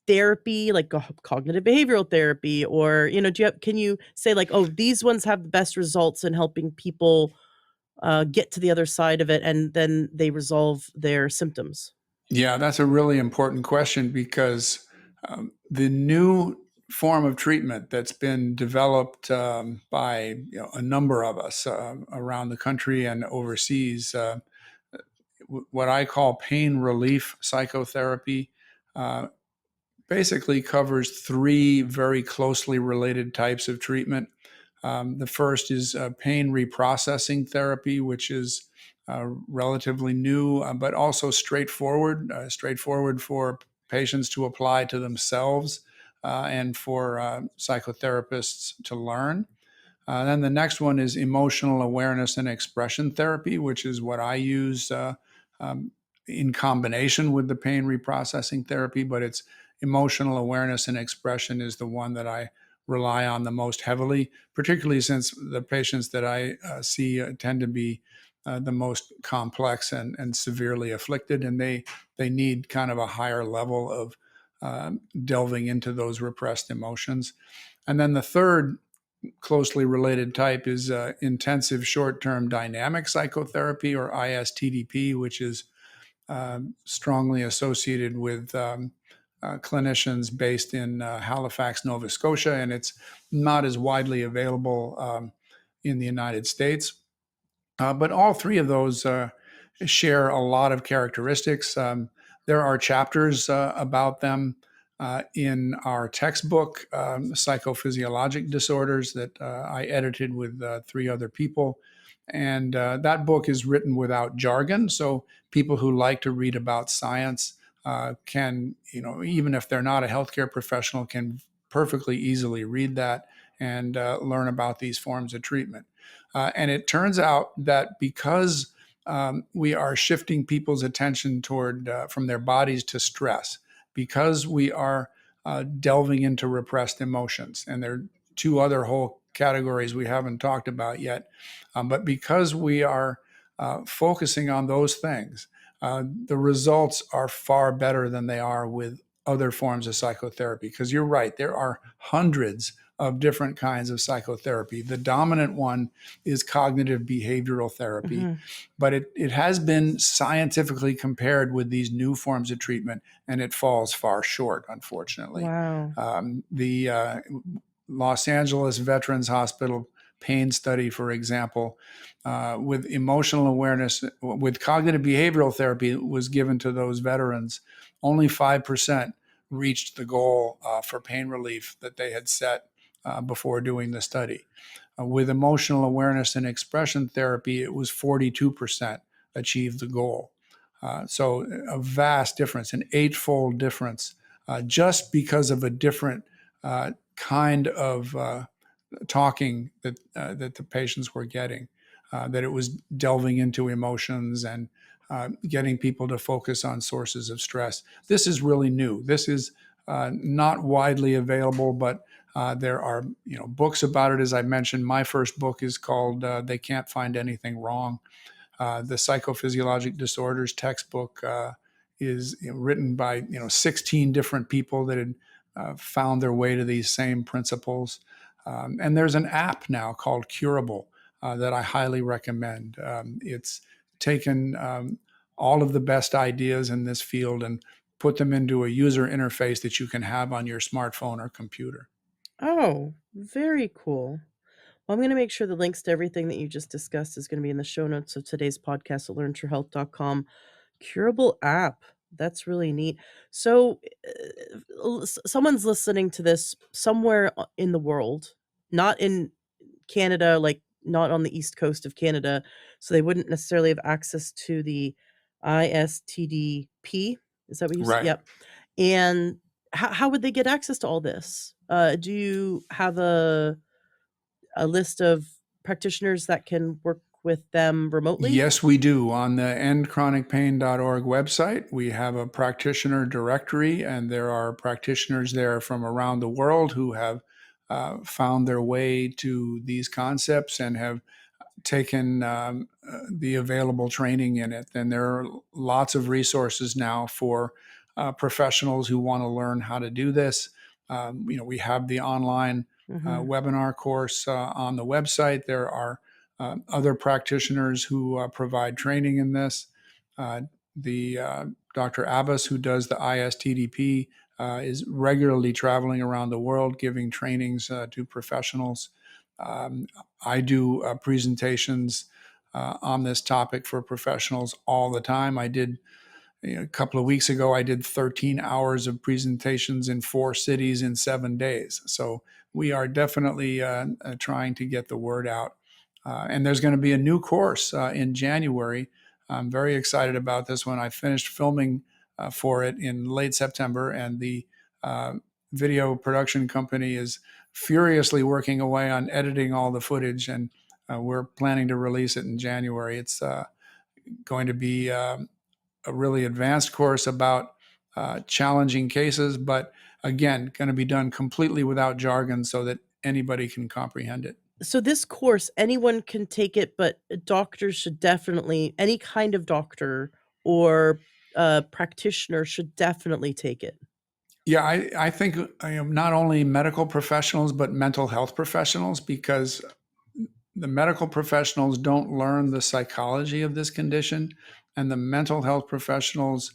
therapy, like cognitive behavioral therapy, or, can you say like, oh, these ones have the best results in helping people get to the other side of it and then they resolve their symptoms? Yeah, that's a really important question because the new form of treatment that's been developed by a number of us around the country and overseas, what I call pain relief psychotherapy, uh, basically covers 3 very closely related types of treatment. The first is pain reprocessing therapy, which is relatively new, but also straightforward for patients to apply to themselves and for psychotherapists to learn. Then the next one is emotional awareness and expression therapy, which is what I use um, in combination with the pain reprocessing therapy. But it's emotional awareness and expression is the one that I rely on the most heavily, particularly since the patients that I see tend to be the most complex and severely afflicted, and they need kind of a higher level of delving into those repressed emotions. And then the third closely related type is intensive short-term dynamic psychotherapy, or ISTDP, which is strongly associated with clinicians based in Halifax, Nova Scotia, and it's not as widely available in the United States. But all 3 of those share a lot of characteristics. There are chapters about them in our textbook, Psychophysiologic Disorders, that I edited with 3 other people. And that book is written without jargon. So people who like to read about science can, even if they're not a healthcare professional, can perfectly easily read that and learn about these forms of treatment. And it turns out that because we are shifting people's attention toward from their bodies to stress, because we are delving into repressed emotions, and there are 2 other whole categories we haven't talked about yet, but because we are focusing on those things, the results are far better than they are with other forms of psychotherapy. Because you're right, there are hundreds of different kinds of psychotherapy. The dominant one is cognitive behavioral therapy, Hmm. but it has been scientifically compared with these new forms of treatment, and it falls far short, unfortunately. Wow. The Los Angeles Veterans Hospital pain study, for example, with emotional awareness, with cognitive behavioral therapy was given to those veterans, only 5% reached the goal for pain relief that they had set before doing the study. With emotional awareness and expression therapy, it was 42% achieved the goal. So a vast difference, an 8-fold difference, just because of a different kind of talking that the patients were getting. That it was delving into emotions and getting people to focus on sources of stress. This is really new. This is not widely available, but there are books about it. As I mentioned, my first book is called "They Can't Find Anything Wrong." The Psychophysiologic Disorders textbook is written by 16 different people that had found their way to these same principles. And there's an app now called Curable that I highly recommend. It's taken all of the best ideas in this field and put them into a user interface that you can have on your smartphone or computer. Oh, very cool. Well, I'm going to make sure the links to everything that you just discussed is going to be in the show notes of today's podcast at learntruehealth.com. Curable app. That's really neat. So, someone's listening to this somewhere in the world, not in Canada, like not on the east coast of Canada, so they wouldn't necessarily have access to the ISTDP. Is that what you said? Right. Yep. And how would they get access to all this? Do you have a list of practitioners that can work with them remotely? Yes, we do. On the endchronicpain.org website, we have a practitioner directory, and there are practitioners there from around the world who have found their way to these concepts and have taken the available training in it. And there are lots of resources now for professionals who want to learn how to do this. We have the online Mhm. webinar course on the website. There are other practitioners who provide training in this. The Dr. Abbas, who does the ISTDP, is regularly traveling around the world giving trainings to professionals. I do presentations on this topic for professionals all the time. I did a couple of weeks ago, I did 13 hours of presentations in 4 cities in 7 days. So we are definitely trying to get the word out. And there's going to be a new course in January. I'm very excited about this one. I finished filming for it in late September, and the uh, video production company is furiously working away on editing all the footage, and we're planning to release it in January. It's going to be a really advanced course about challenging cases, but again, going to be done completely without jargon so that anybody can comprehend it. So this course, anyone can take it, but doctors should definitely, any kind of doctor or practitioner should definitely take it. Yeah, I think not only medical professionals, but mental health professionals, because the medical professionals don't learn the psychology of this condition, and the mental health professionals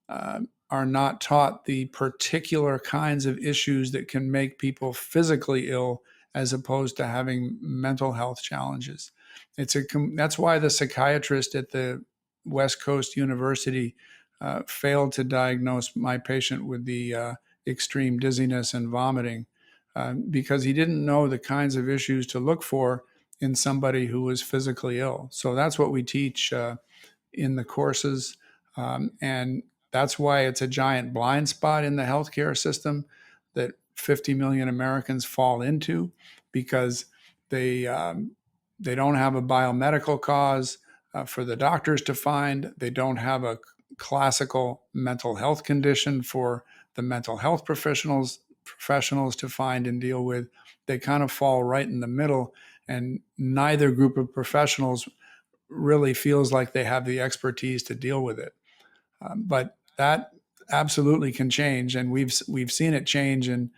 are not taught the particular kinds of issues that can make people physically ill as opposed to having mental health challenges. That's why the psychiatrist at the West Coast University failed to diagnose my patient with the extreme dizziness and vomiting because he didn't know the kinds of issues to look for in somebody who was physically ill. So that's what we teach in the courses. And that's why it's a giant blind spot in the healthcare system that 50 million Americans fall into because they don't have a biomedical cause for the doctors to find. They don't have a classical mental health condition for the mental health professionals to find and deal with. They kind of fall right in the middle, and neither group of professionals really feels like they have the expertise to deal with it. But that absolutely can change, and we've seen it change in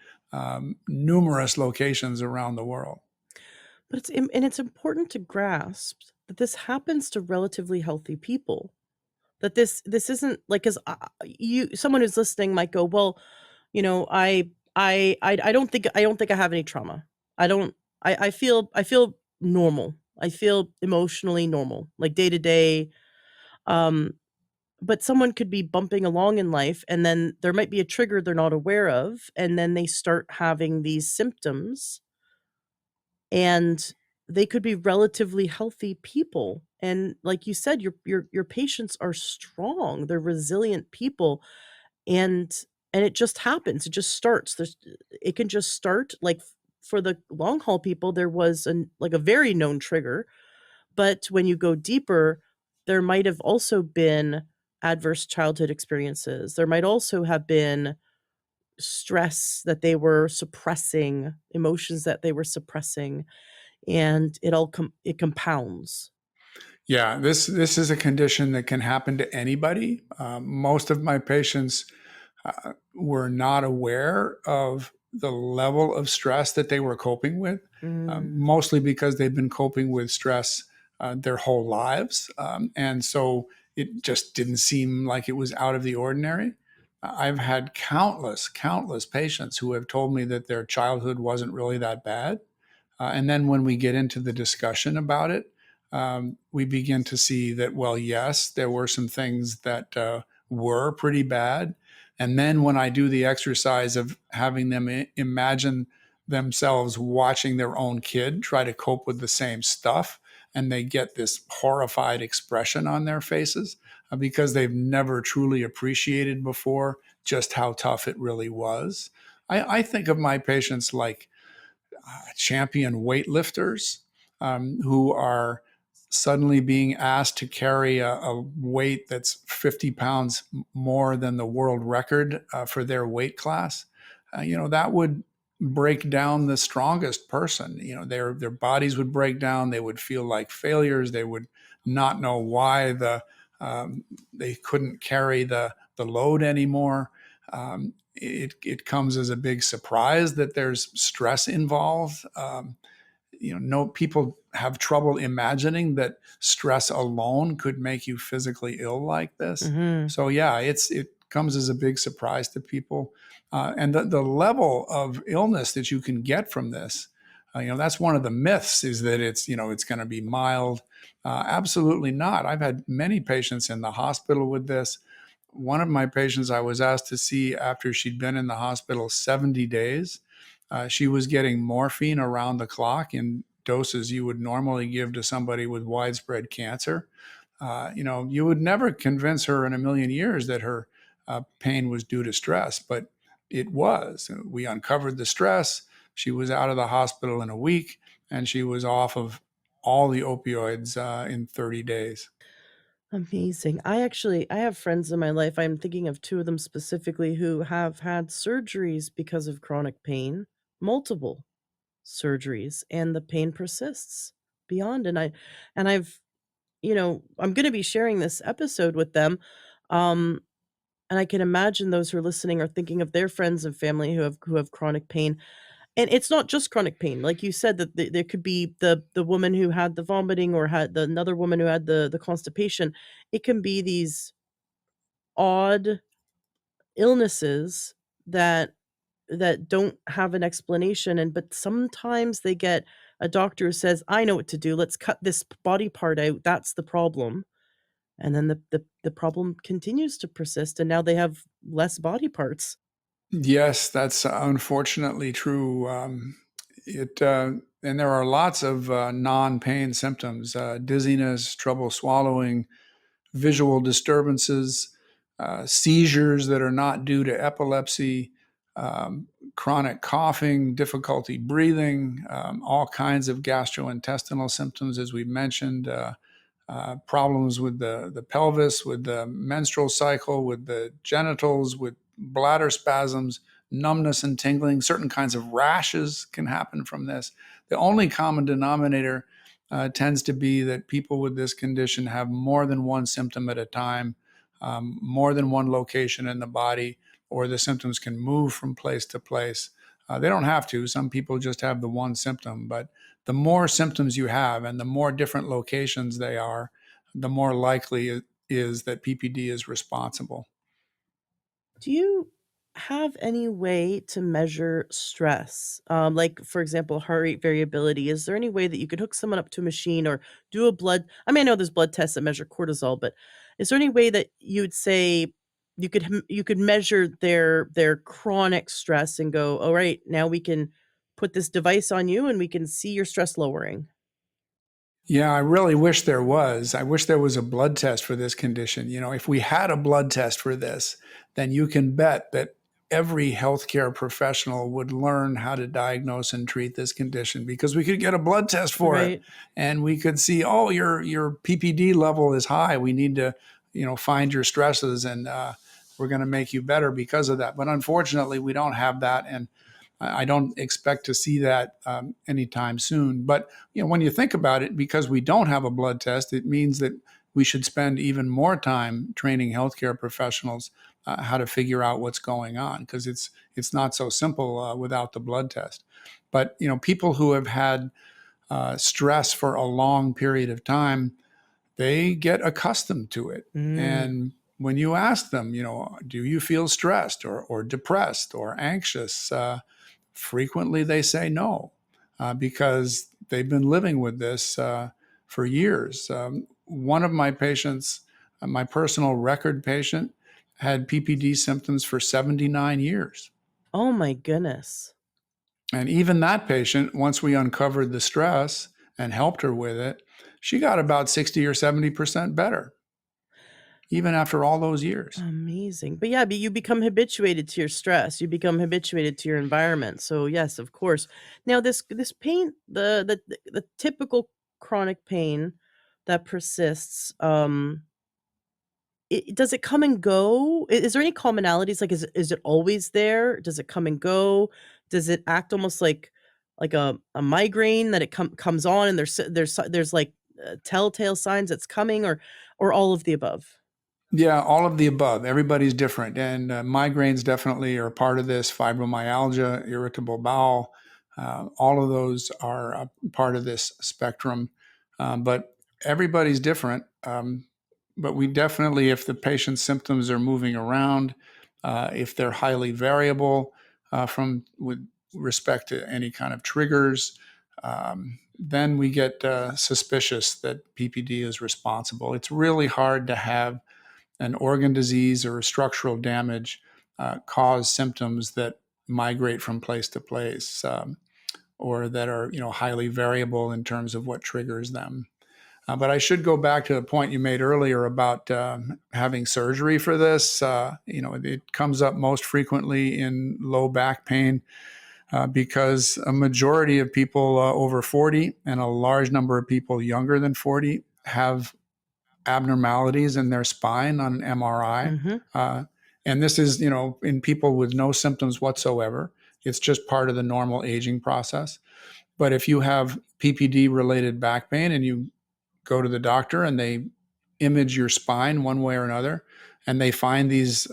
numerous locations around the world. But it's important to grasp that this happens to relatively healthy people. That this isn't like, cuz you, someone who's listening might go, "Well, I don't think I have any trauma. I feel normal. I feel emotionally normal, like day to day." Um but someone could be bumping along in life, and then there might be a trigger they're not aware of, and then they start having these symptoms, and they could be relatively healthy people. And like you said, your patients are strong. They're resilient people, and it just happens. It just starts. It can just start, like, for the long haul people, there was a very known trigger, but when you go deeper, there might have also been adverse childhood experiences. There might also have been stress that they were suppressing, emotions that they were suppressing, and it compounds. Yeah, this is a condition that can happen to anybody. Most of my patients were not aware of the level of stress that they were coping with, Mm. mostly because they've been coping with stress their whole lives. And so it just didn't seem like it was out of the ordinary. I've had countless patients who have told me that their childhood wasn't really that bad. And then when we get into the discussion about it, we begin to see that, well, yes, there were some things that were pretty bad. And then when I do the exercise of having them imagine themselves watching their own kid try to cope with the same stuff, and they get this horrified expression on their faces because they've never truly appreciated before just how tough it really was. I think of my patients like champion weightlifters who are suddenly being asked to carry a weight that's 50 pounds more than the world record for their weight class. That would break down the strongest person. Their bodies would break down. They would feel like failures. They would not know why they couldn't carry the load anymore. It comes as a big surprise that there's stress involved. No, people have trouble imagining that stress alone could make you physically ill like this. Hmm. So yeah, it comes as a big surprise to people, and the level of illness that you can get from this. That's one of the myths, is that it's going to be mild. Absolutely not. I've had many patients in the hospital with this. One of my patients I was asked to see after she'd been in the hospital 70 days. She was getting morphine around the clock in doses you would normally give to somebody with widespread cancer. You would never convince her in a million years that her pain was due to stress, but it was. We uncovered the stress. She was out of the hospital in a week, and she was off of all the opioids in 30 days. Amazing. I have friends in my life. I'm thinking of two of them specifically who have had surgeries because of chronic pain, multiple surgeries, and the pain persists beyond. And I've, I'm going to be sharing this episode with them. Um, and I can imagine those who are listening are thinking of their friends and family who have chronic pain. And it's not just chronic pain, like you said, that there could be the woman who had the vomiting or had another woman who had the constipation. It can be these odd illnesses that don't have an explanation, but sometimes they get a doctor who says, "I know what to do. Let's cut this body part out. That's the problem." And then the problem continues to persist, and now they have less body parts. Yes, that's unfortunately true. It And there are lots of non-pain symptoms: dizziness, trouble swallowing, visual disturbances, seizures that are not due to epilepsy, um, chronic coughing, difficulty breathing, all kinds of gastrointestinal symptoms, as we mentioned. Problems with the pelvis, with the menstrual cycle, with the genitals, with bladder spasms, numbness and tingling. Certain kinds of rashes can happen from this. The only common denominator tends to be that people with this condition have more than one symptom at a time, more than one location in the body, or the symptoms can move from place to place. They don't have to. Some people just have the one symptom, but the more symptoms you have and the more different locations they are, the more likely it is that PPD is responsible. Do you have any way to measure stress? Like, for example, heart rate variability. Is there any way that you could hook someone up to a machine or do a blood? I mean, I know there's blood tests that measure cortisol, but is there any way that you would say you could measure their chronic stress and go, all right, now we can put this device on you and we can see your stress lowering? Yeah, I really wish there was. I wish there was a blood test for this condition. If we had a blood test for this, then you can bet that every healthcare professional would learn how to diagnose and treat this condition, because we could get a blood test for it Right. and we could see, oh, your PPD level is high. We need to, find your stresses, and we're going to make you better because of that. But unfortunately, we don't have that, and I don't expect to see that anytime soon. But when you think about it, because we don't have a blood test, it means that we should spend even more time training healthcare professionals how to figure out what's going on, because it's not so simple without the blood test. But people who have had stress for a long period of time, they get accustomed to it. Mm. And when you ask them, do you feel stressed or depressed or anxious? Frequently they say no, because they've been living with this for years. One of my patients, my personal record patient, had PPD symptoms for 79 years. Oh my goodness. And even that patient, once we uncovered the stress and helped her with it, she got about 60 or 70% better, even after all those years. Amazing. But yeah, but you become habituated to your stress. You become habituated to your environment. So yes, of course. Now this pain, the typical chronic pain that persists, does it come and go? Is there any commonalities? Like, is it always there? Does it come and go? Does it act almost like a migraine that it comes on and there's like telltale signs it's coming, or all of the above? Yeah, all of the above. Everybody's different. And migraines definitely are part of this. Fibromyalgia, irritable bowel, all of those are part of this spectrum. But everybody's different. But we definitely, if the patient's symptoms are moving around, if they're highly variable from with respect to any kind of triggers, then we get suspicious that PPD is responsible. It's really hard to have an organ disease or structural damage cause symptoms that migrate from place to place, or that are highly variable in terms of what triggers them. But I should go back to the point you made earlier about having surgery for this. It comes up most frequently in low back pain, because a majority of people over 40 and a large number of people younger than 40 have abnormalities in their spine on an MRI. Mm-hmm. And this is, in people with no symptoms whatsoever. It's just part of the normal aging process. But if you have PPD related back pain and you go to the doctor and they image your spine one way or another, and they find these,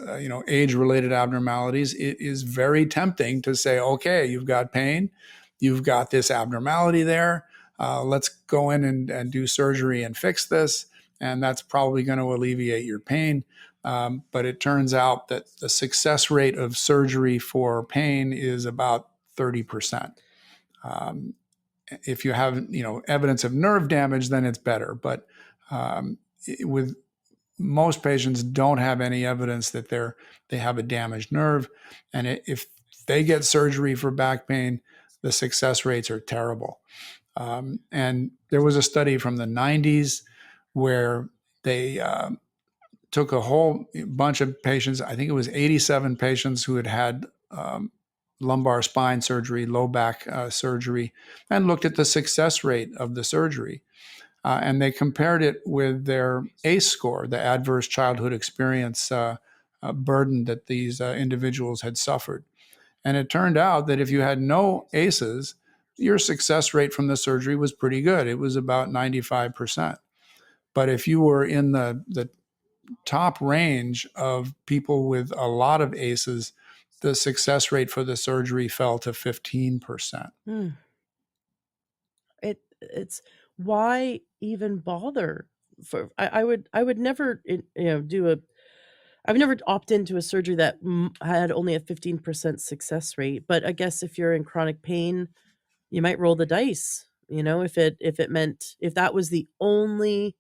age related abnormalities, it is very tempting to say, okay, you've got pain, you've got this abnormality there. Let's go in and do surgery and fix this. And that's probably going to alleviate your pain. But it turns out that the success rate of surgery for pain is about 30%. If you have evidence of nerve damage, then it's better. But with most patients, don't have any evidence that they have a damaged nerve, and if they get surgery for back pain, the success rates are terrible. And there was a study from the 90s where they took a whole bunch of patients. I think it was 87 patients who had lumbar spine surgery, low back surgery, and looked at the success rate of the surgery. And they compared it with their ACE score, the adverse childhood experience burden that these individuals had suffered. And it turned out that if you had no ACEs, your success rate from the surgery was pretty good. It was about 95%. But if you were in the top range of people with a lot of ACEs, the success rate for the surgery fell to 15%. Mm. It's why even bother? I would never do a. I've never opted into a surgery that had only a 15% success rate. But I guess if you're in chronic pain, you might roll the dice. If it meant, if that was the only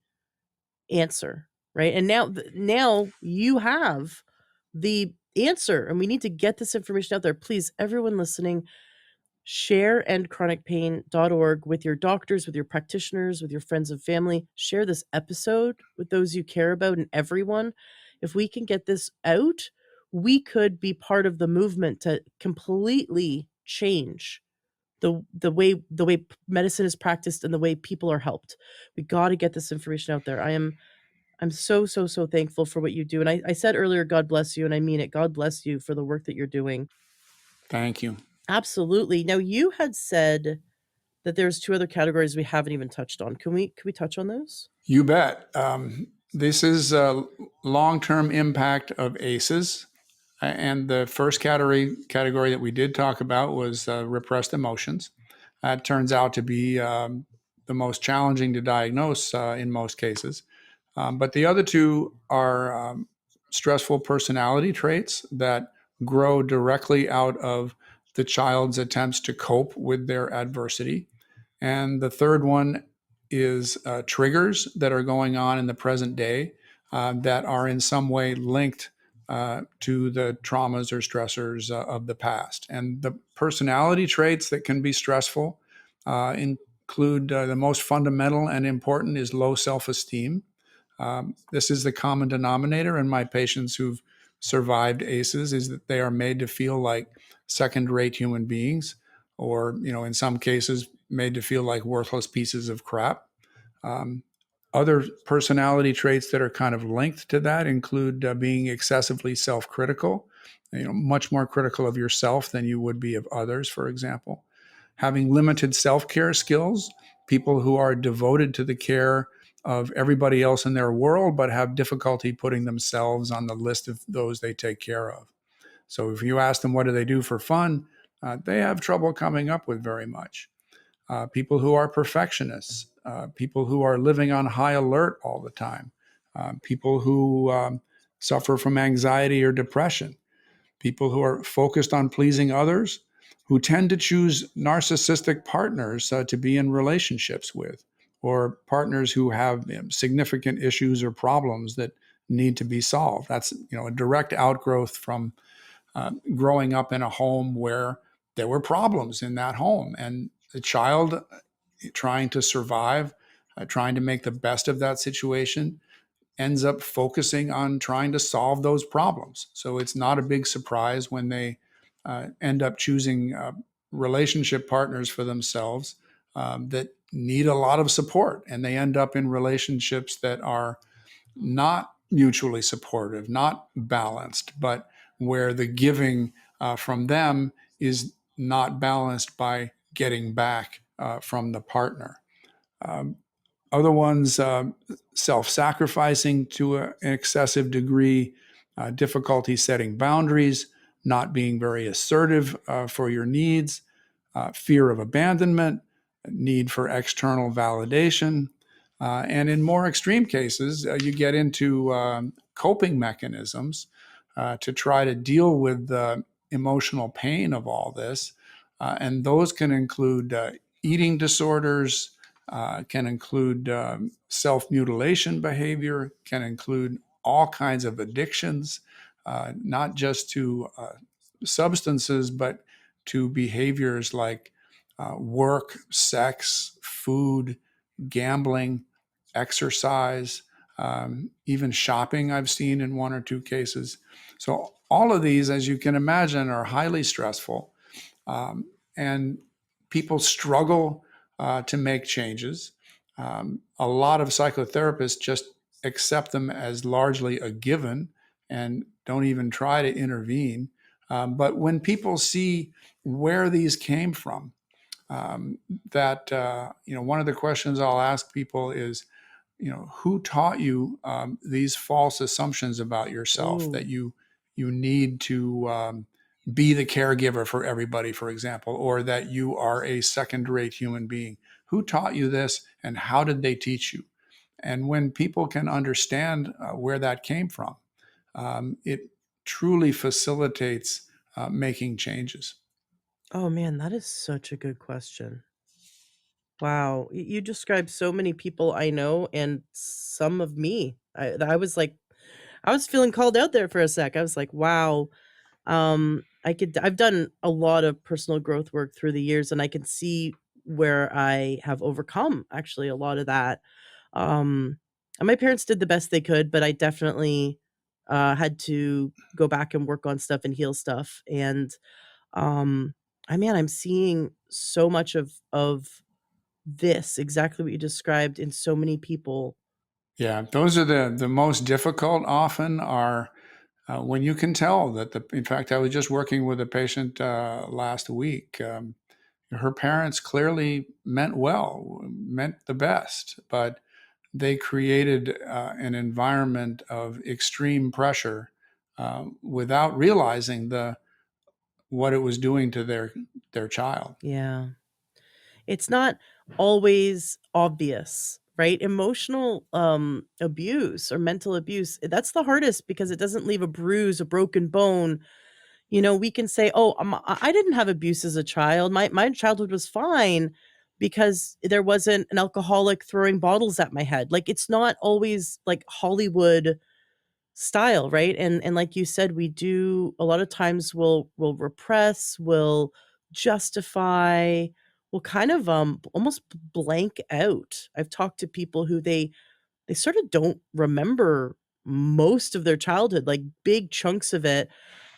answer, right? And now you have the answer, and we need to get this information out there. Please, everyone listening, share endchronicpain.org with your doctors, with your practitioners, with your friends and family. Share this episode with those you care about and everyone. If we can get this out, we could be part of the movement to completely change the way medicine is practiced and the way people are helped. We got to get this information out there. I'm so so so thankful for what you do, and I said earlier, God bless you, and I mean it. God bless you for the work that you're doing. Thank you. Absolutely. Now you had said that there's two other categories we haven't even touched on. Can we touch on those? You bet. This is a long-term impact of ACEs. And the first category that we did talk about was repressed emotions. That turns out to be the most challenging to diagnose in most cases. But the other two are stressful personality traits that grow directly out of the child's attempts to cope with their adversity. And the third one is triggers that are going on in the present day that are in some way linked to the traumas or stressors of the past. And the personality traits that can be stressful include the most fundamental and important is low self esteem. This is the common denominator in my patients who've survived ACEs is that they are made to feel like second-rate human beings, or in some cases, made to feel like worthless pieces of crap. Um, Other personality traits that are kind of linked to that include being excessively self-critical, much more critical of yourself than you would be of others, for example. Having limited self-care skills, people who are devoted to the care of everybody else in their world, but have difficulty putting themselves on the list of those they take care of. So if you ask them what do they do for fun, they have trouble coming up with very much. People who are perfectionists, people who are living on high alert all the time, people who suffer from anxiety or depression, people who are focused on pleasing others, who tend to choose narcissistic partners to be in relationships with, or partners who have significant issues or problems that need to be solved. That's a direct outgrowth from growing up in a home where there were problems in that home, and the child trying to survive, trying to make the best of that situation, ends up focusing on trying to solve those problems. So it's not a big surprise when they end up choosing relationship partners for themselves that need a lot of support. And they end up in relationships that are not mutually supportive, not balanced, but where the giving from them is not balanced by getting back from the partner. Um, Other ones, self sacrificing to an excessive degree, difficulty setting boundaries, not being very assertive for your needs, fear of abandonment, need for external validation. And in more extreme cases, you get into coping mechanisms to try to deal with the emotional pain of all this. And those can include eating disorders, can include self mutilation behavior, can include all kinds of addictions, not just to substances, but to behaviors like work, sex, food, gambling, exercise, even shopping, I've seen in one or two cases. So, all of these, as you can imagine, are highly stressful. And people struggle to make changes. A lot of psychotherapists just accept them as largely a given and don't even try to intervene. But when people see where these came from, um, that one of the questions I'll ask people is, who taught you these false assumptions about yourself Ooh. that you need to be the caregiver for everybody, for example, or that you are a second-rate human being? Who taught you this, and how did they teach you? And when people can understand where that came from, it truly facilitates making changes. Oh man, that is such a good question. Wow, you described so many people I know and some of me. I was like, I was feeling called out there for a sec. I was like, wow. I've done a lot of personal growth work through the years, and I can see where I have overcome actually a lot of that. And my parents did the best they could, but I definitely had to go back and work on stuff and heal stuff. And um, I'm seeing so much of this, exactly what you described, in so many people. Yeah, those are the most difficult often are when you can tell that in fact, I was just working with a patient last week. Her parents clearly meant well, meant the best, but they created an environment of extreme pressure without realizing what it was doing to their child. Yeah. It's not always obvious, right? Emotional abuse or mental abuse, that's the hardest because it doesn't leave a bruise, a broken bone. We can say, "Oh, I didn't have abuse as a child. My childhood was fine because there wasn't an alcoholic throwing bottles at my head." Like, it's not always like Hollywood style, right? And like you said, we do a lot of times we'll repress, we'll justify, we'll kind of almost blank out. I've talked to people who they sort of don't remember most of their childhood, like big chunks of it,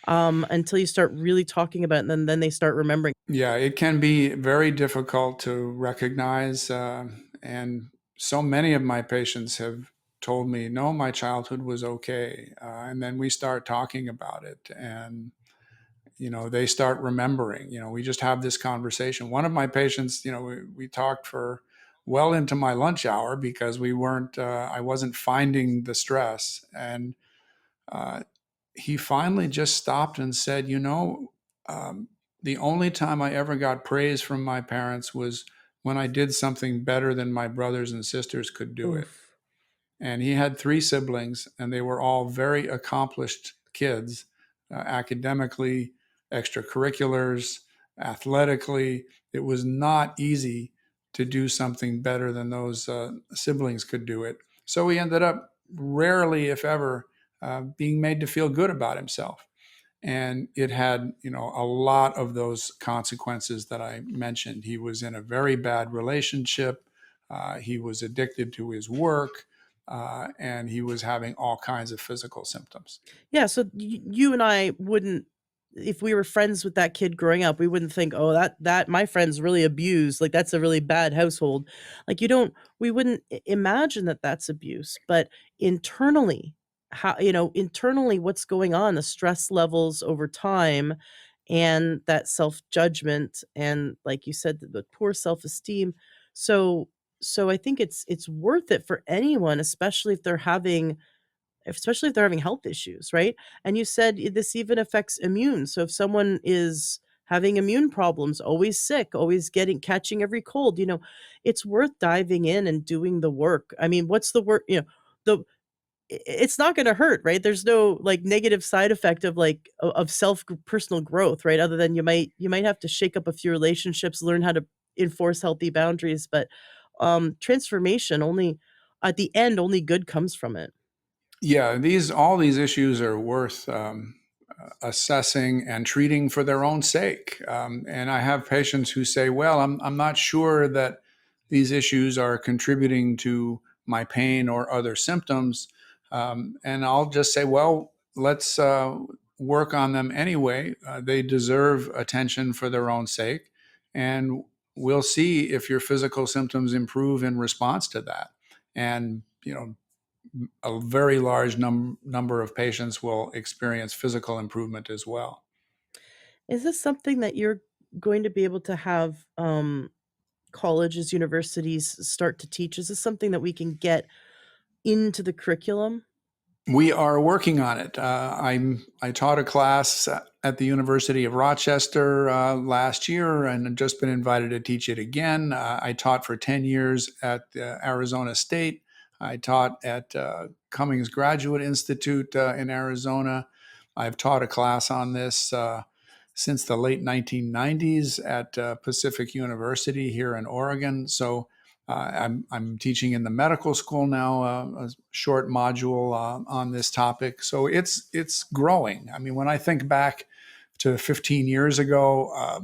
until you start really talking about it, and then they start remembering. Yeah, it can be very difficult to recognize. And so many of my patients have told me, no, my childhood was okay. And then we start talking about it. And they start remembering. We just have this conversation. One of my patients, we talked for well into my lunch hour because I wasn't finding the stress. And uh, he finally just stopped and said, um, the only time I ever got praise from my parents was when I did something better than my brothers and sisters could do it. Oof. And he had three siblings, and they were all very accomplished kids, academically, extracurriculars, athletically. It was not easy to do something better than those siblings could do it. So he ended up rarely, if ever, being made to feel good about himself. And it had, a lot of those consequences that I mentioned. He was in a very bad relationship. He was addicted to his work, and he was having all kinds of physical symptoms. Yeah, so you and I wouldn't, if we were friends with that kid growing up, we wouldn't think, "Oh, that my friend's really abused, like, that's a really bad household." Like, we wouldn't imagine that that's abuse, but internally, internally what's going on, the stress levels over time, and that self-judgment, and like you said, the poor self-esteem. So I think it's worth it for anyone, especially if they're having health issues, right? And you said this even affects immune. So if someone is having immune problems, always sick, always catching every cold, it's worth diving in and doing the work. I mean, what's the work, the it's not going to hurt, right? There's no like negative side effect of like of self personal growth, right? Other than you might have to shake up a few relationships, learn how to enforce healthy boundaries, but transformation only at the end, only good comes from it. Yeah, all these issues are worth assessing and treating for their own sake. And I have patients who say, "Well, I'm not sure that these issues are contributing to my pain or other symptoms." And I'll just say, "Well, let's work on them anyway. They deserve attention for their own sake, and we'll see if your physical symptoms improve in response to that." And a very large number of patients will experience physical improvement as well. Is this something that you're going to be able to have, colleges, universities start to teach? Is this something that we can get into the curriculum? We are working on it. I taught a class at the University of Rochester last year, and I've just been invited to teach it again. I taught for 10 years at Arizona State. I taught at Cummings Graduate Institute in Arizona. I've taught a class on this since the late 1990s at Pacific University here in Oregon. So I'm teaching in the medical school now, a short module on this topic. So it's growing. I mean, when I think back to 15 years ago,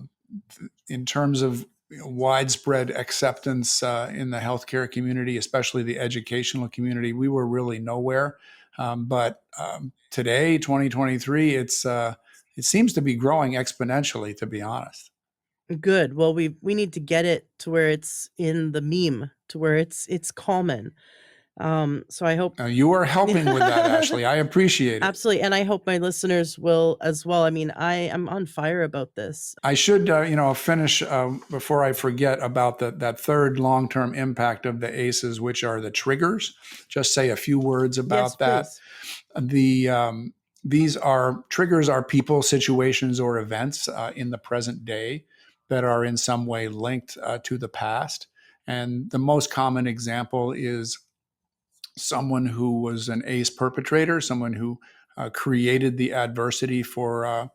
in terms of widespread acceptance in the healthcare community, especially the educational community, we were really nowhere. But today, 2023, it seems to be growing exponentially, to be honest. Good. Well, we need to get it to where it's in the meme, to where it's common. So I hope You are helping with that, Ashley. I appreciate it. absolutely, and I hope my listeners will as well. I mean, I am on fire about this. I should, finish before I forget about that third long-term impact of the ACEs, which are the triggers. Just say a few words Yes, about that. please. The These are triggers are people, situations, or events in the present day that are in some way linked to the past. And the most common example is someone who was an ACE perpetrator, someone who created the adversity for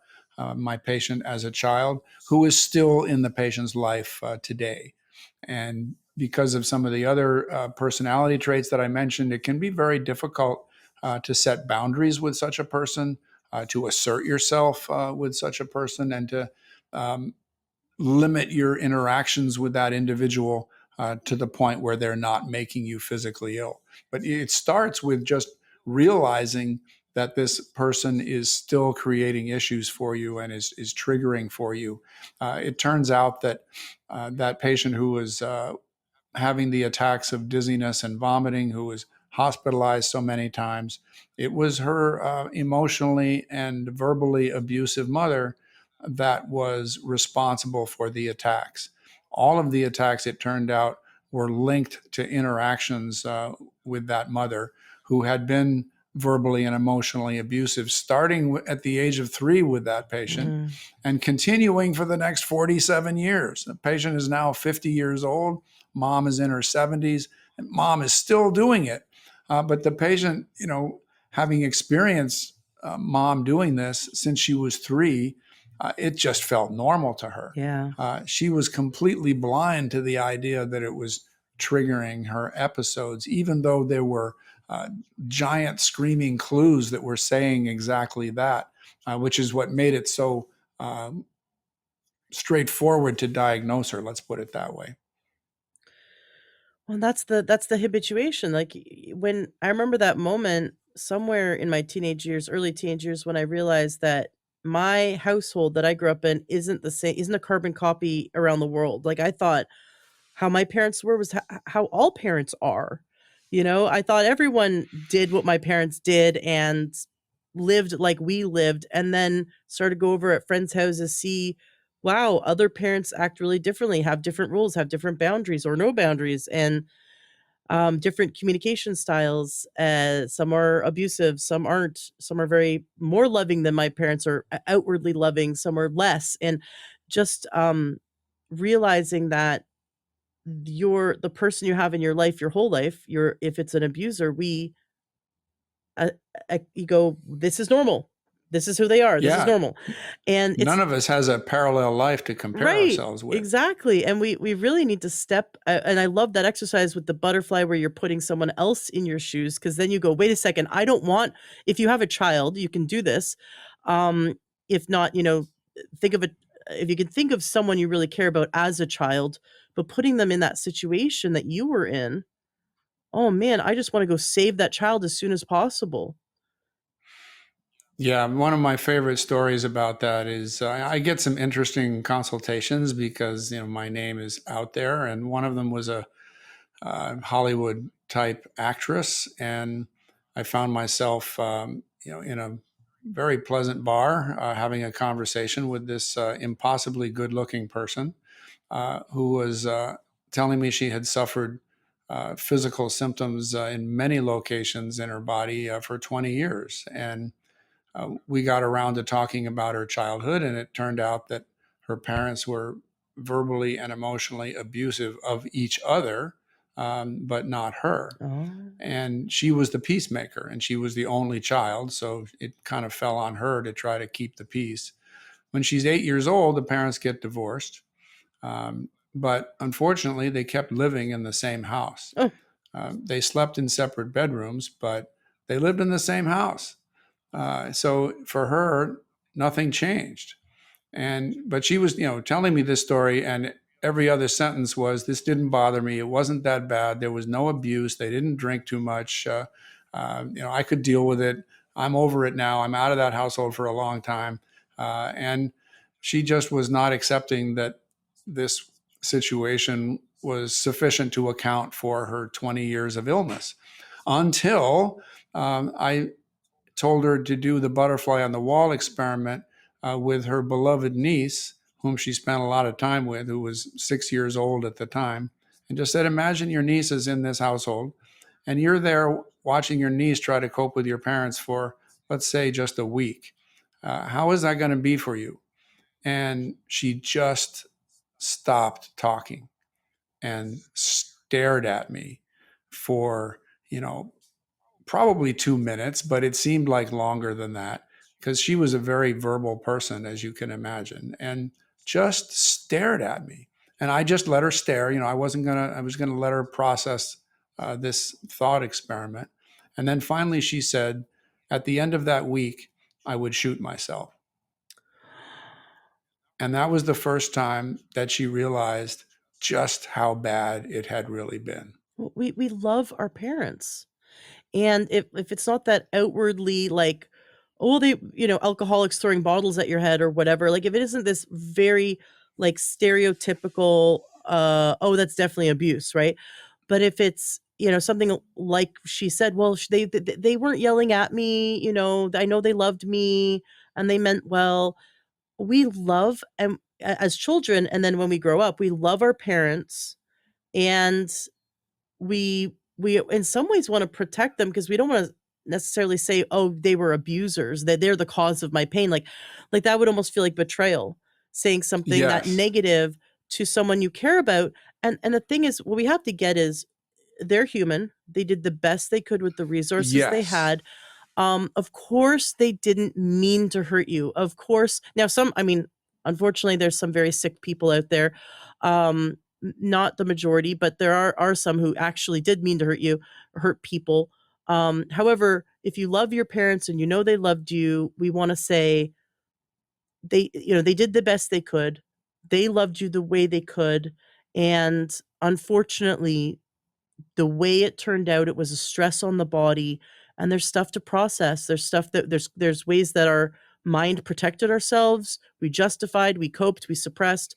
my patient as a child, who is still in the patient's life today. And because of some of the other personality traits that I mentioned, it can be very difficult to set boundaries with such a person, to assert yourself with such a person, and to um, limit your interactions with that individual to the point where they're not making you physically ill. But it starts with just realizing that this person is still creating issues for you and is triggering for you. It turns out that that patient who was having the attacks of dizziness and vomiting, who was hospitalized so many times, it was her emotionally and verbally abusive mother that was responsible for the attacks. All of the attacks, it turned out, were linked to interactions with that mother who had been verbally and emotionally abusive, starting at the age of 3 with that patient Mm, and continuing for the next 47 years. The patient is now 50 years old. Mom is in her 70s, and mom is still doing it. But the patient, having experienced mom doing this since she was 3, it just felt normal to her. yeah. She was completely blind to the idea that it was triggering her episodes, even though there were uh, giant screaming clues that were saying exactly that, which is what made it so um, straightforward to diagnose her. Let's put it that way. Well, that's the habituation. Like when I remember that moment somewhere in my teenage years, early teenage years, when I realized that my household that I grew up in isn't the same, isn't a carbon copy around the world. Like I thought how my parents were was how all parents are. I thought everyone did what my parents did and lived like we lived, and then started to go over at friends' houses, see, wow, other parents act really differently, have different rules, have different boundaries or no boundaries, and different communication styles. Some are abusive, some aren't. Some are very more loving than my parents, or outwardly loving. Some are less, and just realizing that the person you have in your life your whole life, if it's an abuser, uh, you go, this is normal. This is who they are. This is Yeah, normal. And none it's of us has a parallel life to compare right. ourselves with. Exactly. And we really need to step and I love that exercise with the butterfly where you're putting someone else in your shoes, because then you go, wait a second, I don't want, if you have a child, you can do this. If not, think of it, if you can think of someone you really care about as a child, but putting them in that situation that you were in, oh man, I just want to go save that child as soon as possible. Yeah, one of my favorite stories about that is I get some interesting consultations because my name is out there, and one of them was a Hollywood type actress, and I found myself in a very pleasant bar having a conversation with this impossibly good looking person who was telling me she had suffered physical symptoms in many locations in her body for 20 years. And we got around to talking about her childhood, and it turned out that her parents were verbally and emotionally abusive of each other, but not her. Oh. And she was the peacemaker, and she was the only child, so it kind of fell on her to try to keep the peace. When she's 8 years old, the parents get divorced. But unfortunately, they kept living in the same house. Oh. They slept in separate bedrooms, but they lived in the same house. So for her, nothing changed. But she was, telling me this story, and every other sentence was, "This didn't bother me. It wasn't that bad. There was no abuse. They didn't drink too much. I could deal with it. I'm over it now. I'm out of that household for a long time. And she just was not accepting that this situation was sufficient to account for her 20 years of illness until I told her to do the butterfly on the wall experiment with her beloved niece, whom she spent a lot of time with, who was 6 years old at the time, and just said, imagine your niece is in this household and you're there watching your niece try to cope with your parents for, let's say, just a week. How is that going to be for you? And she just stopped talking and stared at me for, you know, probably 2 minutes, but it seemed like longer than that because she was a very verbal person, as you can imagine, and just stared at me. And I just let her stare. I was gonna let her process this thought experiment. And then finally she said, at the end of that week, I would shoot myself. And that was the first time that she realized just how bad it had really been. We love our parents. And if it's not that outwardly like, oh, alcoholics throwing bottles at your head or whatever, like if it isn't this very like stereotypical, oh, that's definitely abuse, right? But if it's, something like she said, well, they weren't yelling at me, I know they loved me and they meant well. We love and as children, and then when we grow up, we love our parents, and we in some ways wanna protect them because we don't wanna necessarily say, "Oh, they were abusers, that they're the cause of my pain," like, that would almost feel like betrayal, saying something that Yes. negative to someone you care about, and the thing is, what we have to get is they're human, they did the best they could with the resources they Yes. had. Of course, they didn't mean to hurt you. Of course, now unfortunately, there's some very sick people out there. Not the majority, but there are some who actually did mean to hurt people. However, if you love your parents and you know they loved you, we want to say they did the best they could. They loved you the way they could, and unfortunately, the way it turned out, it was a stress on the body, and there's stuff to process. There's stuff that there's ways that our mind protected ourselves, we justified, we coped, we suppressed,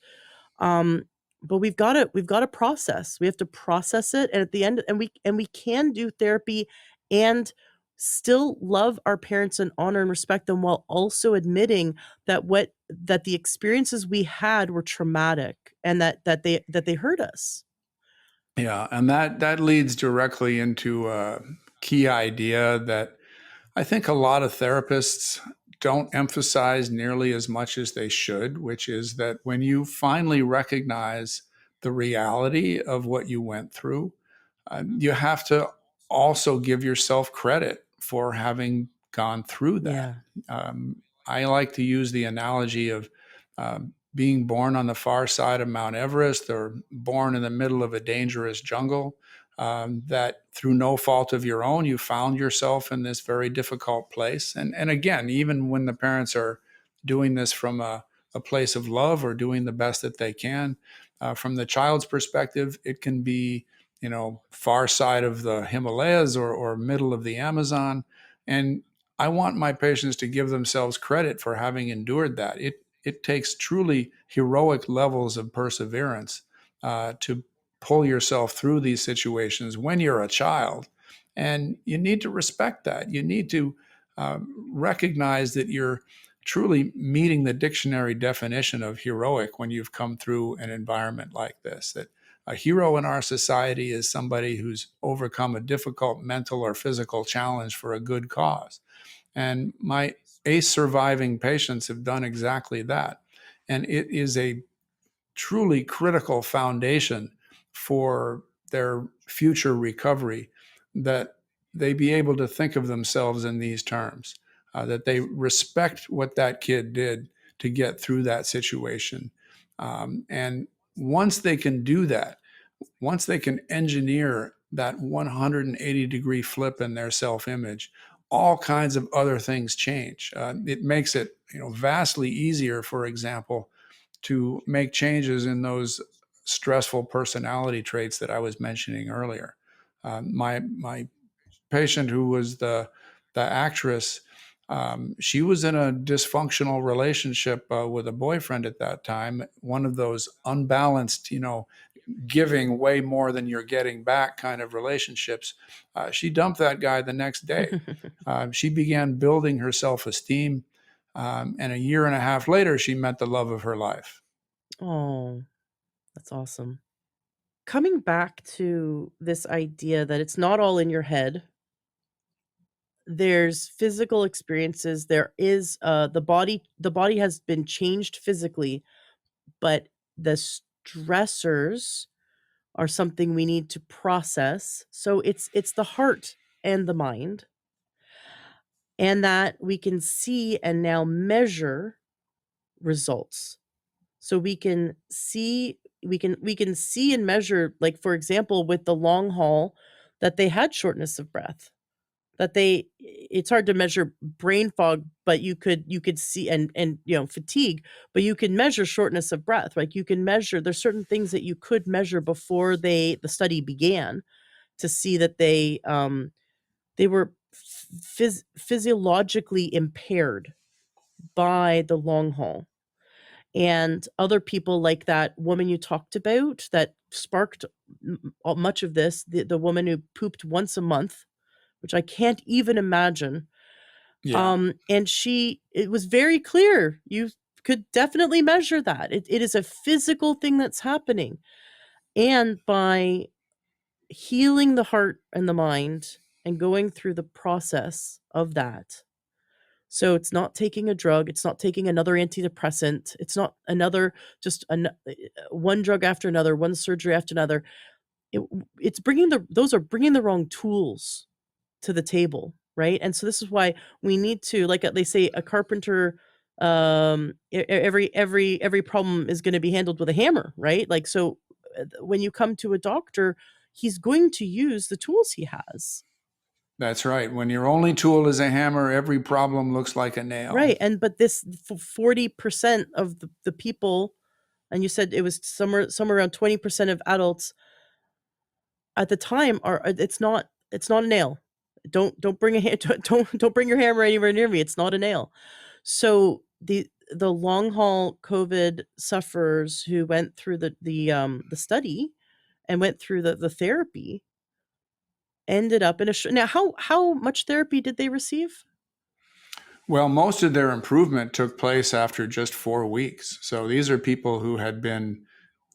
um, but we've gotta process. We have to process it, and at the end, and we can do therapy and still love our parents and honor and respect them while also admitting that the experiences we had were traumatic and that they hurt us. Yeah, and that leads directly into a key idea that I think a lot of therapists don't emphasize nearly as much as they should, which is that when you finally recognize the reality of what you went through, you have to also give yourself credit for having gone through that. Yeah. I like to use the analogy of being born on the far side of Mount Everest or born in the middle of a dangerous jungle. That through no fault of your own, you found yourself in this very difficult place. And again, even when the parents are doing this from a place of love or doing the best that they can, from the child's perspective, it can be, far side of the Himalayas or middle of the Amazon. And I want my patients to give themselves credit for having endured that. It takes truly heroic levels of perseverance to pull yourself through these situations when you're a child. And you need to respect that. You need to recognize that you're truly meeting the dictionary definition of heroic when you've come through an environment like this. That a hero in our society is somebody who's overcome a difficult mental or physical challenge for a good cause. And my ACE surviving patients have done exactly that. And it is a truly critical foundation for their future recovery that they be able to think of themselves in these terms, that they respect what that kid did to get through that situation. And once they can do that, once they can engineer that 180-degree flip in their self-image, all kinds of other things change. It makes it, vastly easier, for example, to make changes in those stressful personality traits that I was mentioning earlier. My patient who was the actress, she was in a dysfunctional relationship with a boyfriend at that time, one of those unbalanced, giving way more than you're getting back kind of relationships. She dumped that guy the next day. She began building her self-esteem, and a year and a half later, she met the love of her life. Oh, that's awesome. Coming back to this idea that it's not all in your head, there's physical experiences. There is the body has been changed physically, but the stressors are something we need to process. So it's the heart and the mind, and that we can see and now measure results. So we can see and measure, like, for example, with the long haul, that they had shortness of breath, that they it's hard to measure brain fog, but you could see, and fatigue, but you can measure shortness of breath. Like, you can measure, there's certain things that you could measure before the study began, to see that they were physiologically impaired by the long haul. And other people, like that woman you talked about that sparked much of this, the woman who pooped once a month, which I can't even imagine. Yeah, And it was very clear. You could definitely measure that. It is a physical thing that's happening. And by healing the heart and the mind and going through the process of that, so it's not taking a drug, it's not taking another antidepressant, it's not another, just one drug after another, one surgery after another. It, it's those are bringing the wrong tools to the table, right? And so this is why we need to, like, they say, a carpenter, every problem is going to be handled with a hammer, right? Like, so when you come to a doctor, he's going to use the tools he has. that's right. When your only tool is a hammer, every problem looks like a nail. Right. And but this 40% of the people, and you said it was somewhere around 20% of adults at the time, it's not a nail. Don't bring a don't bring your hammer anywhere near me. It's not a nail. So the long haul COVID sufferers who went through the study and went through the therapy ended up in now, how much therapy did they receive? Well, most of their improvement took place after just 4 weeks. So these are people who had been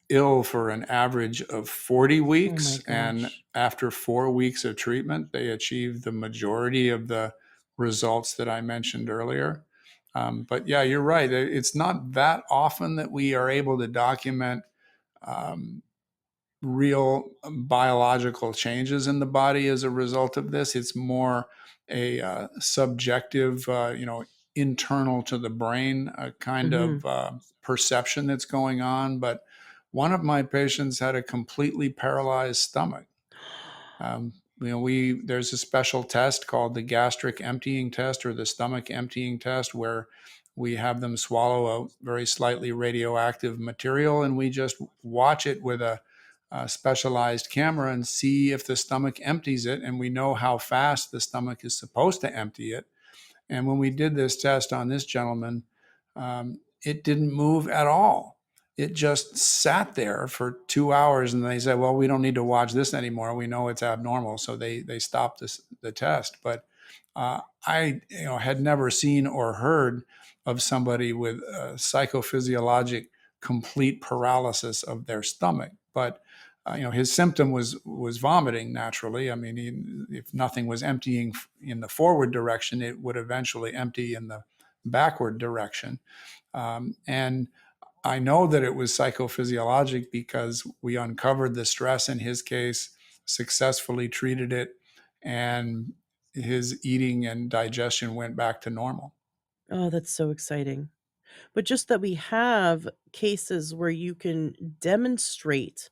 ill for an average of 40 Oh my weeks. And gosh. after 4 weeks of treatment, they achieved the majority of the results that I mentioned earlier. But yeah, you're right. It's not that often that we are able to document um, real biological changes in the body as a result of this. It's more a subjective, internal to the brain, a kind Mhm. of perception that's going on. But one of my patients had a completely paralyzed stomach. We there's a special test called the gastric emptying test or the stomach emptying test where we have them swallow a very slightly radioactive material and we just watch it with a specialized camera and see if the stomach empties it, and we know how fast the stomach is supposed to empty it. And when we did this test on this gentleman, it didn't move at all. It just sat there for 2 hours, and they said, "Well, we don't need to watch this anymore. We know it's abnormal." So they stopped the test. But I had never seen or heard of somebody with psychophysiologic complete paralysis of their stomach. But his symptom was vomiting naturally. I mean, if nothing was emptying in the forward direction, it would eventually empty in the backward direction. And I know that it was psychophysiologic because we uncovered the stress in his case, successfully treated it, and his eating and digestion went back to normal. Oh, that's so exciting. But just that we have cases where you can demonstrate,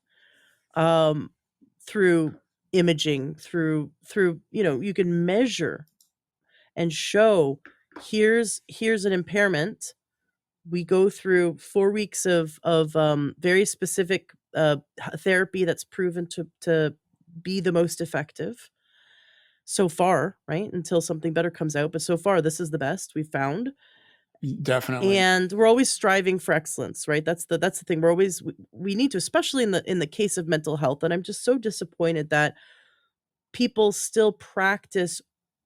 um, through imaging, through you can measure and show, here's an impairment. We go through 4 weeks of very specific therapy that's proven to be the most effective. so far, right? Until something better comes out. But so far, this is the best we've found. Definitely. And we're always striving for excellence, right? That's the thing. We need to, especially in the case of mental health. And I'm just so disappointed that people still practice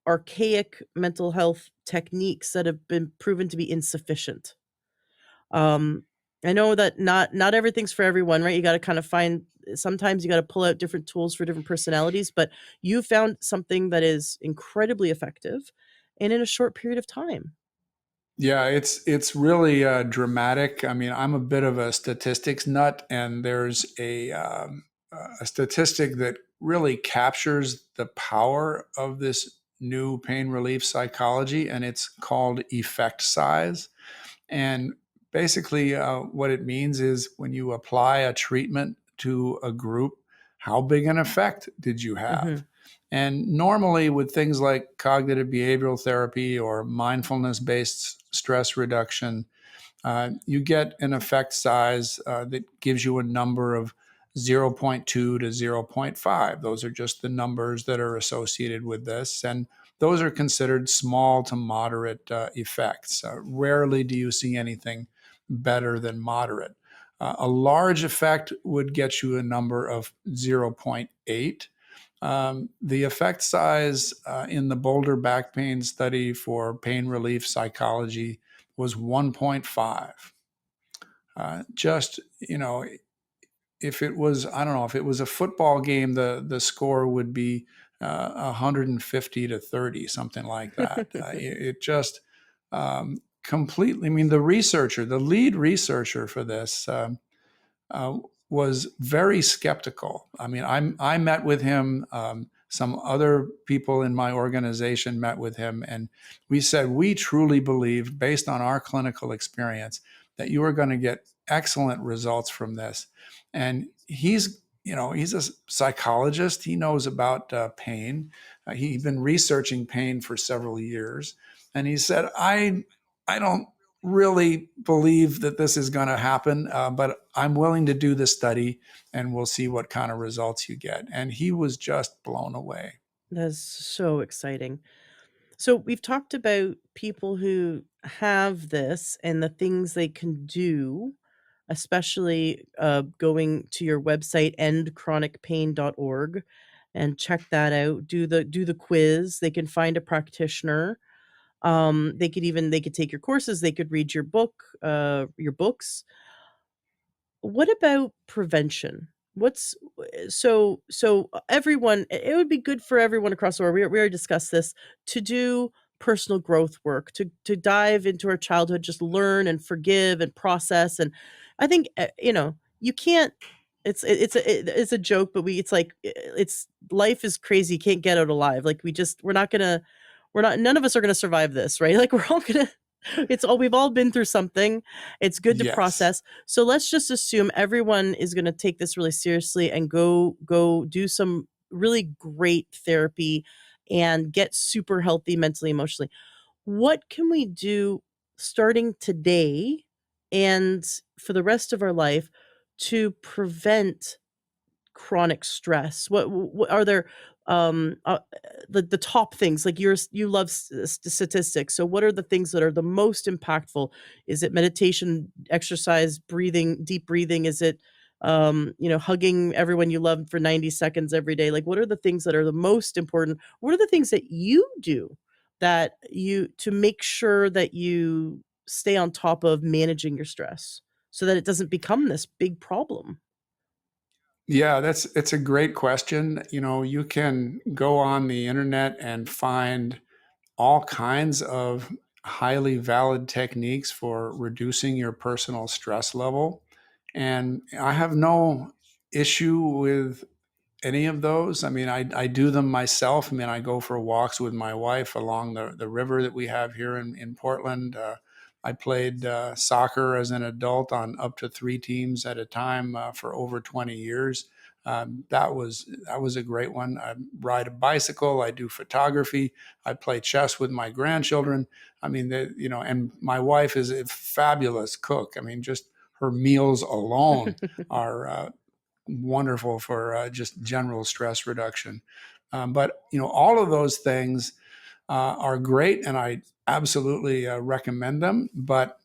archaic mental health techniques that have been proven to be insufficient. Um, I know that not everything's for everyone, right? You got to kind of find, sometimes you got to pull out different tools for different personalities, but you found something that is incredibly effective and in a short period of time. Yeah, it's really dramatic. I mean, I'm a bit of a statistics nut, and there's a statistic that really captures the power of this new pain relief psychology, and it's called effect size. And basically, what it means is when you apply a treatment to a group, how big an effect did you have? Hmm. And normally, with things like cognitive behavioral therapy or mindfulness based stress reduction, you get an effect size that gives you a number of zero point 0.2 to zero point 0.5. Those are just the numbers that are associated with this. And those are considered small to moderate effects. Rarely do you see anything better than moderate. A large effect would get you a number of zero point 0.8. The effect size in the Boulder back pain study for pain relief psychology was 1.5. Just, if it was, I don't know, if it was a football game, the score would be 150 to 30, something like that. It just completely, I mean, the lead researcher for this, uh, was very skeptical. I mean, I met with him. Some other people in my organization met with him, and we said we truly believe, based on our clinical experience, that you are going to get excellent results from this. And he's a psychologist. He knows about pain. He's been researching pain for several years, and he said, I don't really believe that this is going to happen, but I'm willing to do the study and we'll see what kind of results you get. And he was just blown away. That's so exciting. So we've talked about people who have this and the things they can do, especially going to your website endchronicpain.org and check that out. Do the quiz. They can find a practitioner. They could take your courses. They could read your books. What about prevention? What's so everyone, it would be good for everyone across the world. We already discussed this, to do personal growth work, to dive into our childhood, just learn and forgive and process. And I think you can't. It's a joke, but it's like it's life is crazy. You can't get out alive. Like we're not none of us are gonna survive this, right? Like we're all gonna it's all we've all been through something. It's good to Yes. process. So let's just assume everyone is going to take this really seriously and go do some really great therapy and get super healthy mentally, emotionally. What can we do starting today and for the rest of our life to prevent chronic stress? What are there, the top things, like you love statistics. So what are the things that are the most impactful? Is it meditation, exercise, breathing, deep breathing? Is it, hugging everyone you love for 90 seconds every day? Like, what are the things that are the most important? What are the things that you do to make sure that you stay on top of managing your stress so that it doesn't become this big problem? Yeah, it's a great question. You can go on the internet and find all kinds of highly valid techniques for reducing your personal stress level. And I have no issue with any of those. I mean, I do them myself. I mean, I go for walks with my wife along the river that we have here in Portland. I played soccer as an adult on up to 3 teams at a time for over 20 years. That was a great one. I ride a bicycle. I do photography. I play chess with my grandchildren. I mean, and my wife is a fabulous cook. I mean, just her meals alone are wonderful for just general stress reduction. But all of those things are great, and I absolutely recommend them. But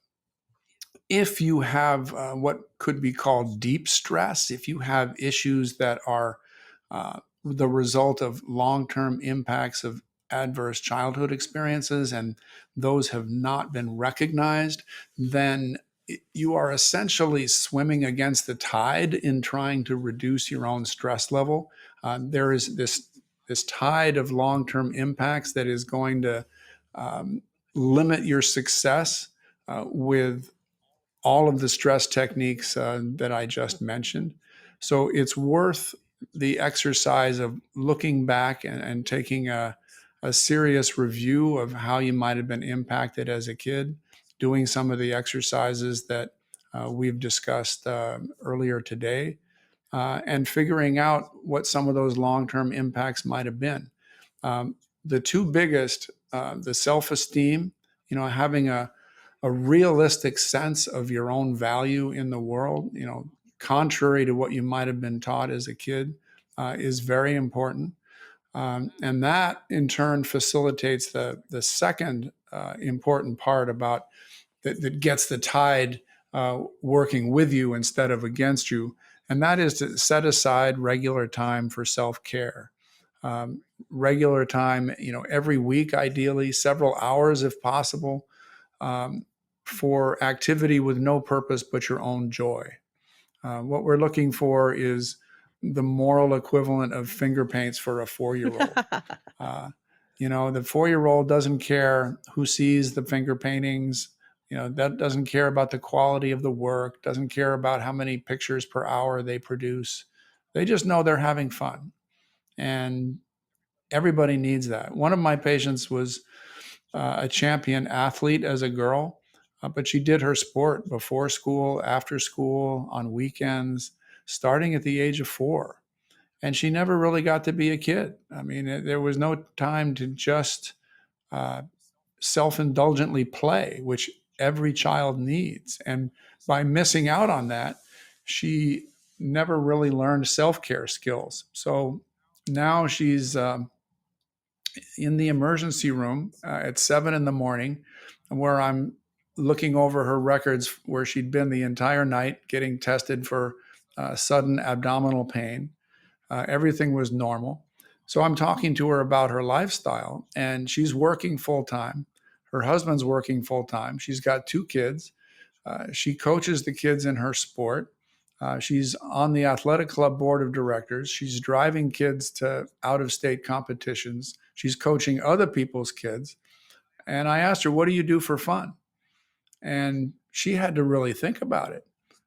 if you have what could be called deep stress, if you have issues that are the result of long term impacts of adverse childhood experiences, and those have not been recognized, then you are essentially swimming against the tide in trying to reduce your own stress level. There is this tide of long term impacts that is going to um, limit your success with all of the stress techniques that I just mentioned. So it's worth the exercise of looking back and taking a serious review of how you might have been impacted as a kid, doing some of the exercises that we've discussed earlier today, and figuring out what some of those long term impacts might have been. Um, the two biggest, the self esteem, having a realistic sense of your own value in the world, contrary to what you might have been taught as a kid, is very important. And that in turn facilitates the second important part about that gets the tide working with you instead of against you. And that is to set aside regular time for self care. Regular time, every week, ideally, several hours if possible, um, for activity with no purpose but your own joy. What we're looking for is the moral equivalent of finger paints for a 4-year-old. Uh, the 4-year-old doesn't care who sees the finger paintings. That doesn't care about the quality of the work, doesn't care about how many pictures per hour they produce. They just know they're having fun. And everybody needs that. One of my patients was a champion athlete as a girl, but she did her sport before school, after school, on weekends, starting at the age of 4. And she never really got to be a kid. I mean, there was no time to just uh, self indulgently play, which every child needs. And by missing out on that, she never really learned self care skills. So now she's in the emergency room at 7 in the morning, where I'm looking over her records where she'd been the entire night getting tested for sudden abdominal pain. Everything was normal. So I'm talking to her about her lifestyle, and she's working full time. Her husband's working full time. She's got 2 kids. She coaches the kids in her sport. She's on the athletic club board of directors. She's driving kids to out of state competitions. She's coaching other people's kids. And I asked her, "What do you do for fun?" And she had to really think about it.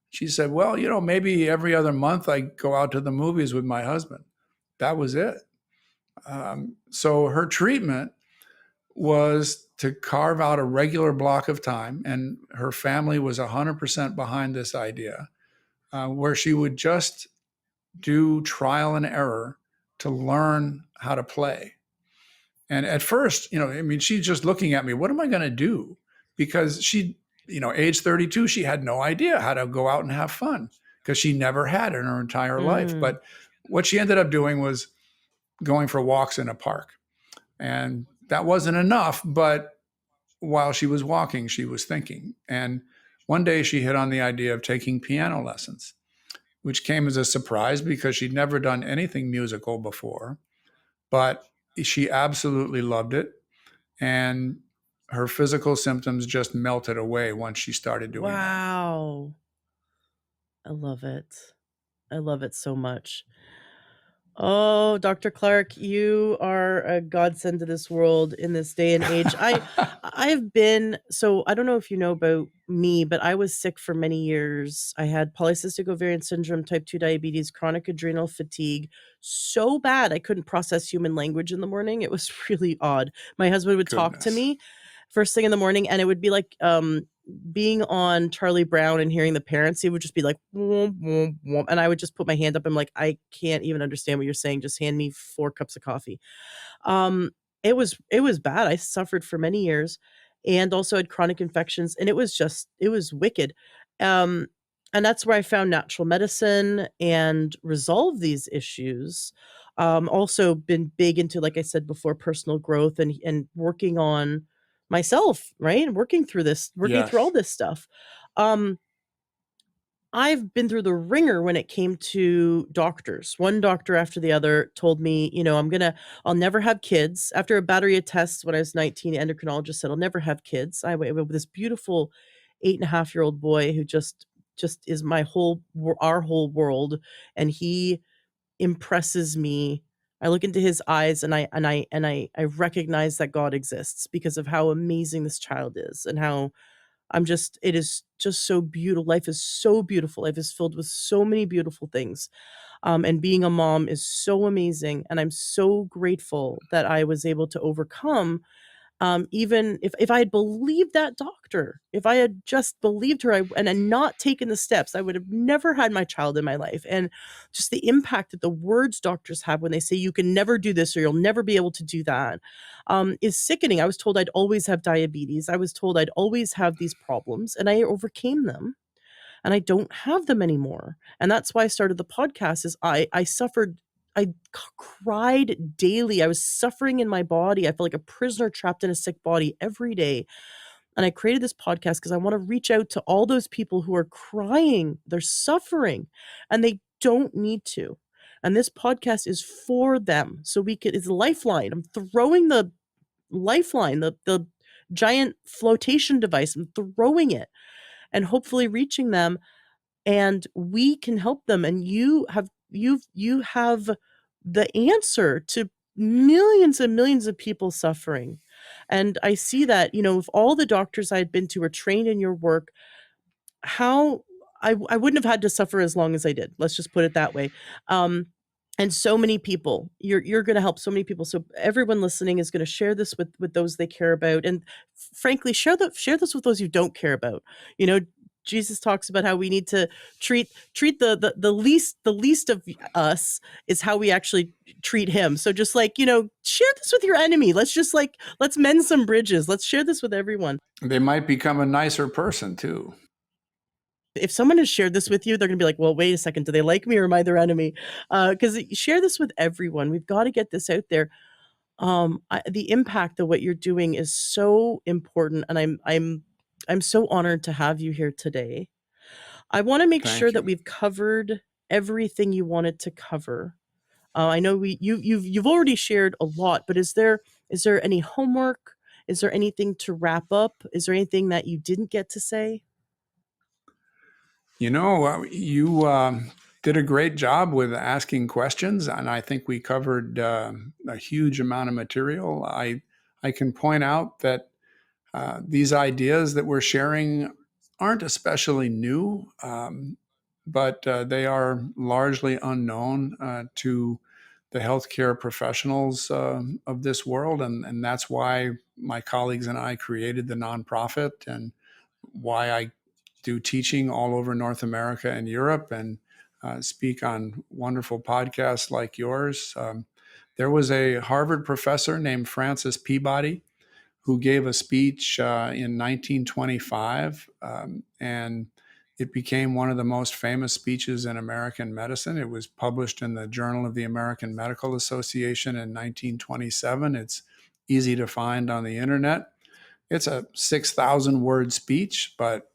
She said, "Well, maybe every other month I go out to the movies with my husband." That was it. So her treatment was to carve out a regular block of time, and her family was 100% behind this idea, where she would just do trial and error to learn how to play. And at first, she's just looking at me, what am I going to do? Because she, age 32, she had no idea how to go out and have fun because she never had in her entire life. But what she ended up doing was going for walks in a park. And that wasn't enough, but while she was walking, she was thinking. And one day she hit on the idea of taking piano lessons, which came as a surprise because she'd never done anything musical before. But she absolutely loved it. And her physical symptoms just melted away once she started doing that. Wow. I love it. I love it so much. Oh, Dr. Clarke, you are a godsend to this world in this day and age. I've been so I don't know if you know about me, but I was sick for many years. I had polycystic ovarian syndrome, type 2 diabetes, chronic adrenal fatigue, so bad I couldn't process human language in the morning. It was really odd. My husband would talk to Goodness. me first thing in the morning, and it would be like being on Charlie Brown and hearing the parents. He would just be like, "Womp, womp, womp," and I would just put my hand up. I'm like, I can't even understand what you're saying. Just hand me 4 cups of coffee. Um, it was bad. I suffered for many years, and also had chronic infections, and it was wicked. Um, and that's where I found natural medicine and resolved these issues. Also been big into, like I said before, personal growth and working on myself, right? And working through all Yes. this stuff. Um, I've been through the ringer when it came to doctors. One doctor after the other told me, I'll never have kids. After a battery of tests when I was 19, the endocrinologist said, I'll never have kids. I have this beautiful 8.5-year-old boy who just is our whole world. And he impresses me. I look into his eyes and I recognize that God exists because of how amazing this child is and how it is just so beautiful. Life is so beautiful. Life is filled with so many beautiful things. And being a mom is so amazing. And I'm so grateful that I was able to overcome, even if I had believed that doctor, if I had just believed her, and had not taken the steps, I would have never had my child in my life. And just the impact that the words doctors have when they say you can never do this or you'll never be able to do that, is sickening. I was told I'd always have diabetes. I was told I'd always have these problems, and I overcame them, and I don't have them anymore. And that's why I started the podcast. Is I suffered. Cried daily. I was suffering in my body. I felt like a prisoner trapped in a sick body every day. And I created this podcast because I want to reach out to all those people who are crying, they're suffering, and they don't need to. And this podcast is for them. So it's a lifeline. I'm throwing the lifeline, the giant flotation device. I'm throwing it and hopefully reaching them, and we can help them. And you have the answer to millions and millions of people suffering. And I see that, if all the doctors I had been to were trained in your work, how I wouldn't have had to suffer as long as I did. Let's just put it that way. And so many people, you're going to help so many people. So everyone listening is going to share this with those they care about, and frankly, share this with those you don't care about. You know, Jesus talks about how we need to treat the least of us is how we actually treat him. So just like, share this with your enemy. Let's mend some bridges. Let's share this with everyone. They might become a nicer person too. If someone has shared this with you, they're going to be like, well, wait a second. Do they like me or am I their enemy? Because share this with everyone. We've got to get this out there. The impact of what you're doing is so important. And I'm so honored to have you here today. I want to make sure Thank that you. we've covered everything you wanted to cover. I know you've already shared a lot, but is there any homework? Is there anything to wrap up? Is there anything that you didn't get to say? You did a great job with asking questions, and I think we covered a huge amount of material. I can point out that these ideas that we're sharing aren't especially new, but they are largely unknown to the healthcare professionals of this world, and that's why my colleagues and I created the nonprofit, and why I do teaching all over North America and Europe, and speak on wonderful podcasts like yours. There was a Harvard professor named Francis Peabody who gave a speech in 1925, and it became one of the most famous speeches in American medicine. It was published in the Journal of the American Medical Association in 1927. It's easy to find on the internet. It's a 6,000 word speech, but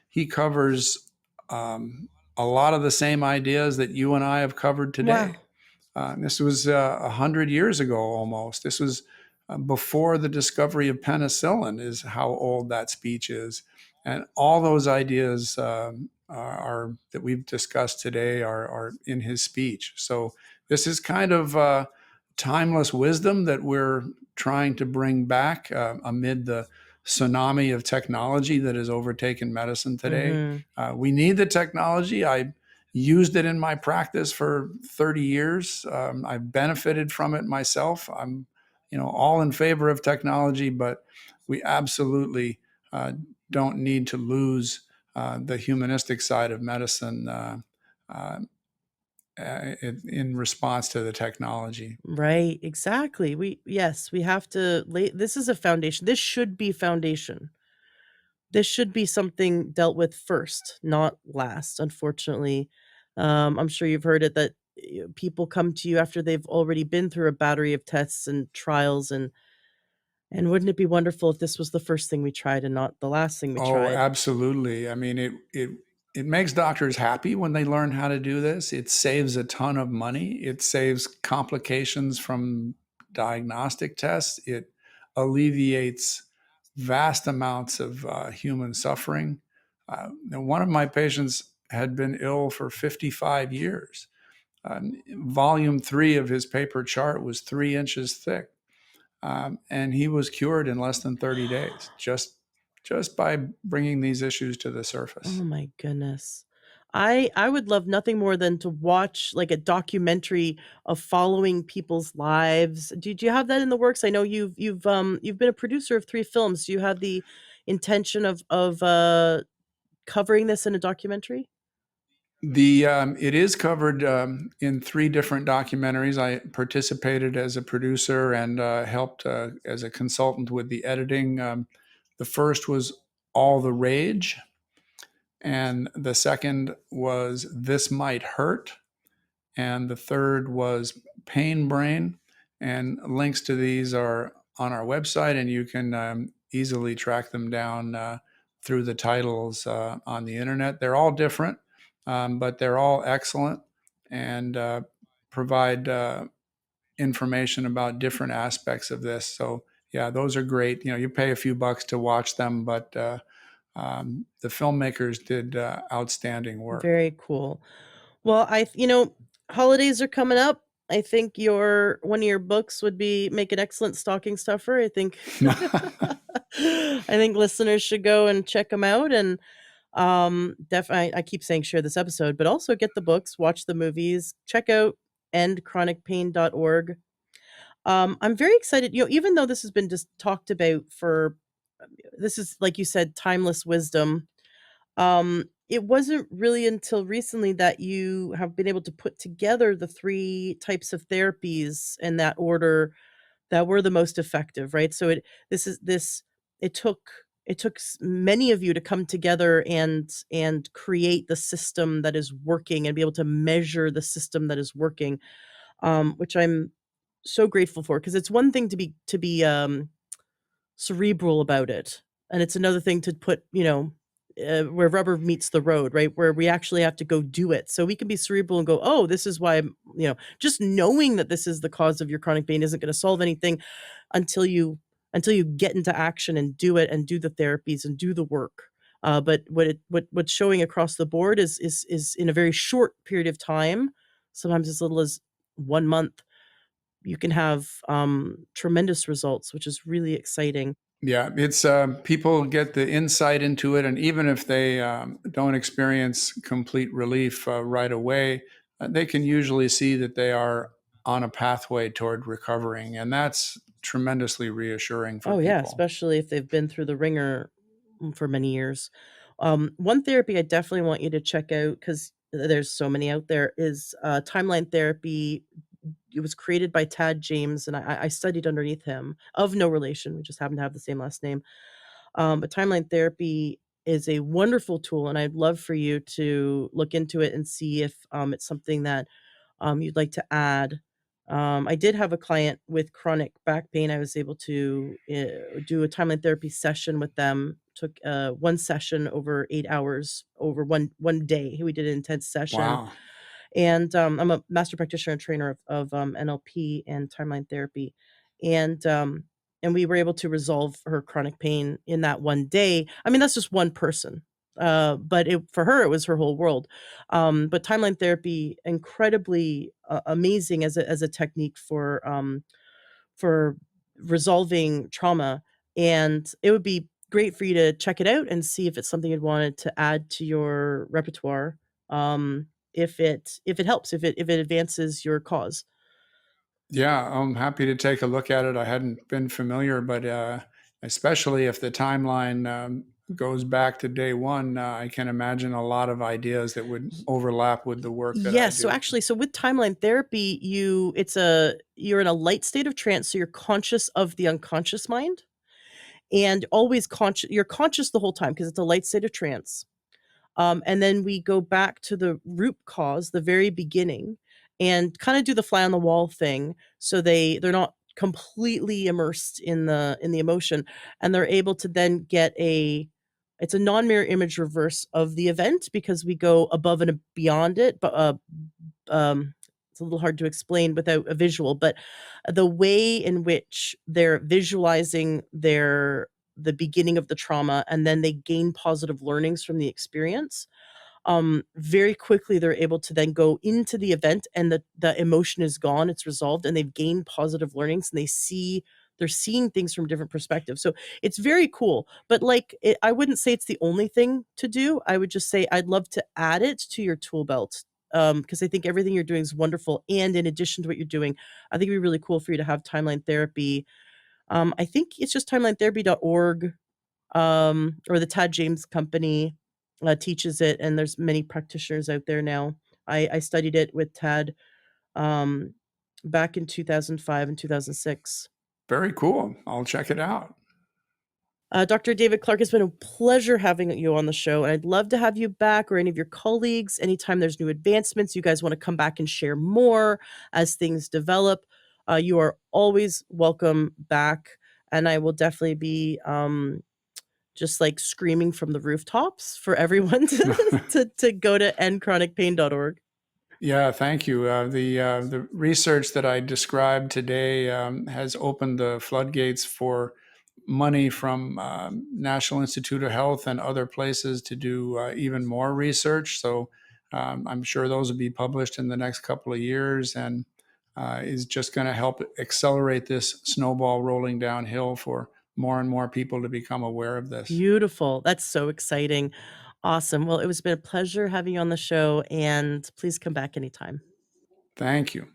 he covers a lot of the same ideas that you and I have covered today. Wow. This was 100 years ago almost. This was before the discovery of penicillin, is how old that speech is. And all those ideas are that we've discussed today are in his speech. So this is kind of timeless wisdom that we're trying to bring back amid the tsunami of technology that has overtaken medicine today. Mm-hmm. We need the technology. I used it in my practice for 30 years. I've benefited from it myself. I'm, all in favor of technology, but we absolutely uh, don't need to lose the humanistic side of medicine uh, in response to the technology. Right, exactly. We have to lay, this is a foundation. This should be foundation. This should be something dealt with first, not last, unfortunately. I'm sure you've heard it that people come to you after they've already been through a battery of tests and trials, and wouldn't it be wonderful if this was the first thing we tried and not the last thing we Oh, tried? absolutely. I mean, it makes doctors happy when they learn how to do this. It saves a ton of money. It saves complications from diagnostic tests. It alleviates vast amounts of human suffering. One of my patients had been ill for 55 years. Volume 3 of his paper chart was 3 inches thick. And he was cured in less than 30 days, just by bringing these issues to the surface. Oh my goodness. I would love nothing more than to watch, like, a documentary of following people's lives. Do you have that in the works? I know you've been a producer of 3 films. Do you have the intention of covering this in a documentary? It is covered in 3 different documentaries. I participated as a producer and helped as a consultant with the editing. The first was All the Rage, and the second was This Might Hurt, and the third was Pain Brain. And links to these are on our website, and you can easily track them down through the titles on the internet. They're all different, but they're all excellent and provide information about different aspects of this. So, yeah, those are great. You pay a few bucks to watch them, but the filmmakers did outstanding work. Very cool. Well, holidays are coming up. I think your one of your books would be make an excellent stocking stuffer. I think I think listeners should go and check them out, and definitely I keep saying share this episode, but also get the books, watch the movies, check out endchronicpain.org. I'm very excited, even though this has been just talked about for this is, like you said, timeless wisdom. It wasn't really until recently that you have been able to put together the 3 types of therapies in that order that were the most effective, right? So this is this it took many of you to come together and create the system that is working and be able to measure the system that is working, which I'm so grateful for, because it's one thing to be cerebral about it, and it's another thing to put, where rubber meets the road, right? Where we actually have to go do it. So we can be cerebral and go, "Oh, this is why just knowing that this is the cause of your chronic pain isn't gonna solve anything until you get into action and do it and do the therapies and do the work." But what's showing across the board is in a very short period of time, sometimes as little as 1 month, you can have, tremendous results, which is really exciting. Yeah, it's people get the insight into it, and even if they don't experience complete relief right away, they can usually see that they are on a pathway toward recovering, and that's tremendously reassuring for Oh, yeah, people. especially if they've been through the ringer, for many years. One therapy I definitely want you to check out, because there's so many out there, is, timeline therapy. It was created by Tad James, and I studied underneath him, of no relation, we just happen to have the same last name. But timeline therapy is a wonderful tool, and I'd love for you to look into it and see if, it's something that you'd like to add. I did have a client with chronic back pain. I was able to do a timeline therapy session with them. Took one session over 8 hours over one day. We did an intense session, Wow. and I'm a master practitioner and trainer of NLP and timeline therapy, and and we were able to resolve her chronic pain in that one day. I mean, that's just one person, but for her, it was her whole world. But timeline therapy, incredibly amazing as a technique for resolving trauma, and it would be great for you to check it out and see if it's something you'd wanted to add to your repertoire, if it helps, if it advances your cause. Yeah, I'm happy to take a look at it. I hadn't been familiar, but especially if the timeline goes back to day one, I can imagine a lot of ideas that would overlap with the work that I Yes, so do. actually, with timeline therapy, you're in a light state of trance, so you're conscious of the unconscious mind, and always conscious. You're conscious the whole time because it's a light state of trance. And then we go back to the root cause, the very beginning, and kind of do the fly on the wall thing, so they're not completely immersed in the emotion, and they're able to then get a it's a non-mirror image reverse of the event because we go above and beyond it, but it's a little hard to explain without a visual, but the way in which they're visualizing the beginning of the trauma, and then they gain positive learnings from the experience, very quickly they're able to then go into the event, and the emotion is gone, it's resolved, and they've gained positive learnings, and they're seeing things from different perspectives. So it's very cool. But like I wouldn't say it's the only thing to do. I would just say I'd love to add it to your tool belt. Because I think everything you're doing is wonderful. And in addition to what you're doing, I think it'd be really cool for you to have timeline therapy. I think it's just timelinetherapy.org, or the Tad James Company teaches it, and there's many practitioners out there now. I studied it with Tad um, back in 2005 and 2006. Very cool. I'll check it out. Dr. David Clarke, it's been a pleasure having you on the show, and I'd love to have you back, or any of your colleagues anytime there's new advancements. You guys want to come back and share more as things develop. You are always welcome back, and I will definitely be just like screaming from the rooftops for everyone to go to endchronicpain.org. Yeah, thank you. The research that I described today has opened the floodgates for money from National Institute of Health and other places to do even more research. So I'm sure those will be published in the next couple of years, and is just going to help accelerate this snowball rolling downhill for more and more people to become aware of this. Beautiful. That's so exciting. Awesome. Well, it was been a pleasure having you on the show, and please come back anytime. Thank you.